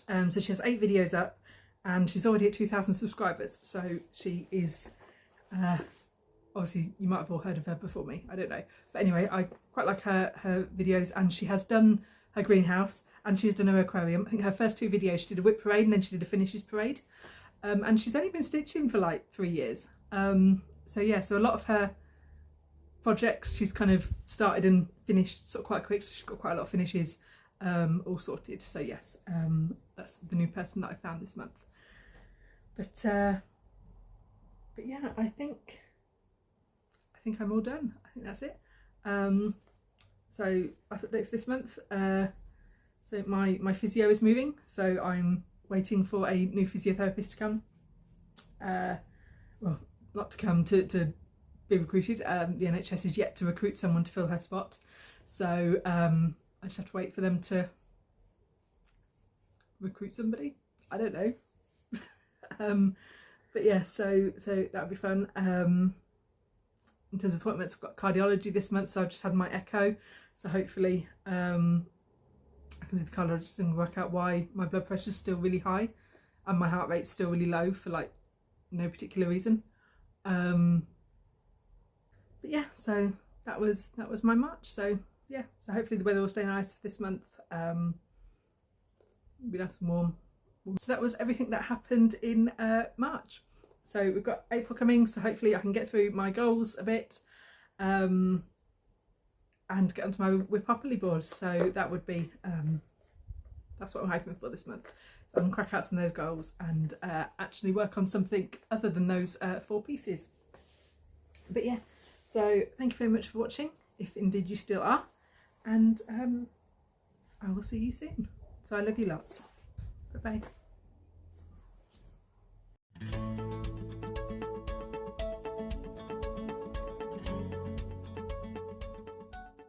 So she has 8 videos up and she's already at 2,000 subscribers. So she is, obviously you might have all heard of her before me, I don't know. But anyway, I quite like her videos, and she has done her greenhouse and she's done her aquarium. I think her first 2 videos she did a whip parade and then she did a finishes parade. And she's only been stitching for like 3 years. So yeah, so a lot of her projects she's kind of started and finished sort of quite quick, so she's got quite a lot of finishes all sorted. So yes, that's the new person that I found this month. But yeah, I think I'm all done. I think that's it. So I've updated for this month. So my physio is moving, so I'm waiting for a new physiotherapist to come. Well, not to come, to be recruited. The NHS is yet to recruit someone to fill her spot, so I just have to wait for them to recruit somebody. I don't know. But yeah, so that'll be fun. In terms of appointments, I've got cardiology this month, so I've just had my echo, so hopefully I can see the cardiologist and work out why my blood pressure is still really high and my heart rate's still really low for like no particular reason. But yeah, so that was my March. So yeah, so hopefully the weather will stay nice for this month. It'll be nice and warm. So that was everything that happened in March. So we've got April coming, so hopefully I can get through my goals a bit and get onto my We're Properly board. So that would be, that's what I'm hoping for this month. So I can crack out some of those goals and actually work on something other than those 4 pieces. But yeah, so thank you very much for watching, if indeed you still are, and I will see you soon. So I love you lots. Bye bye.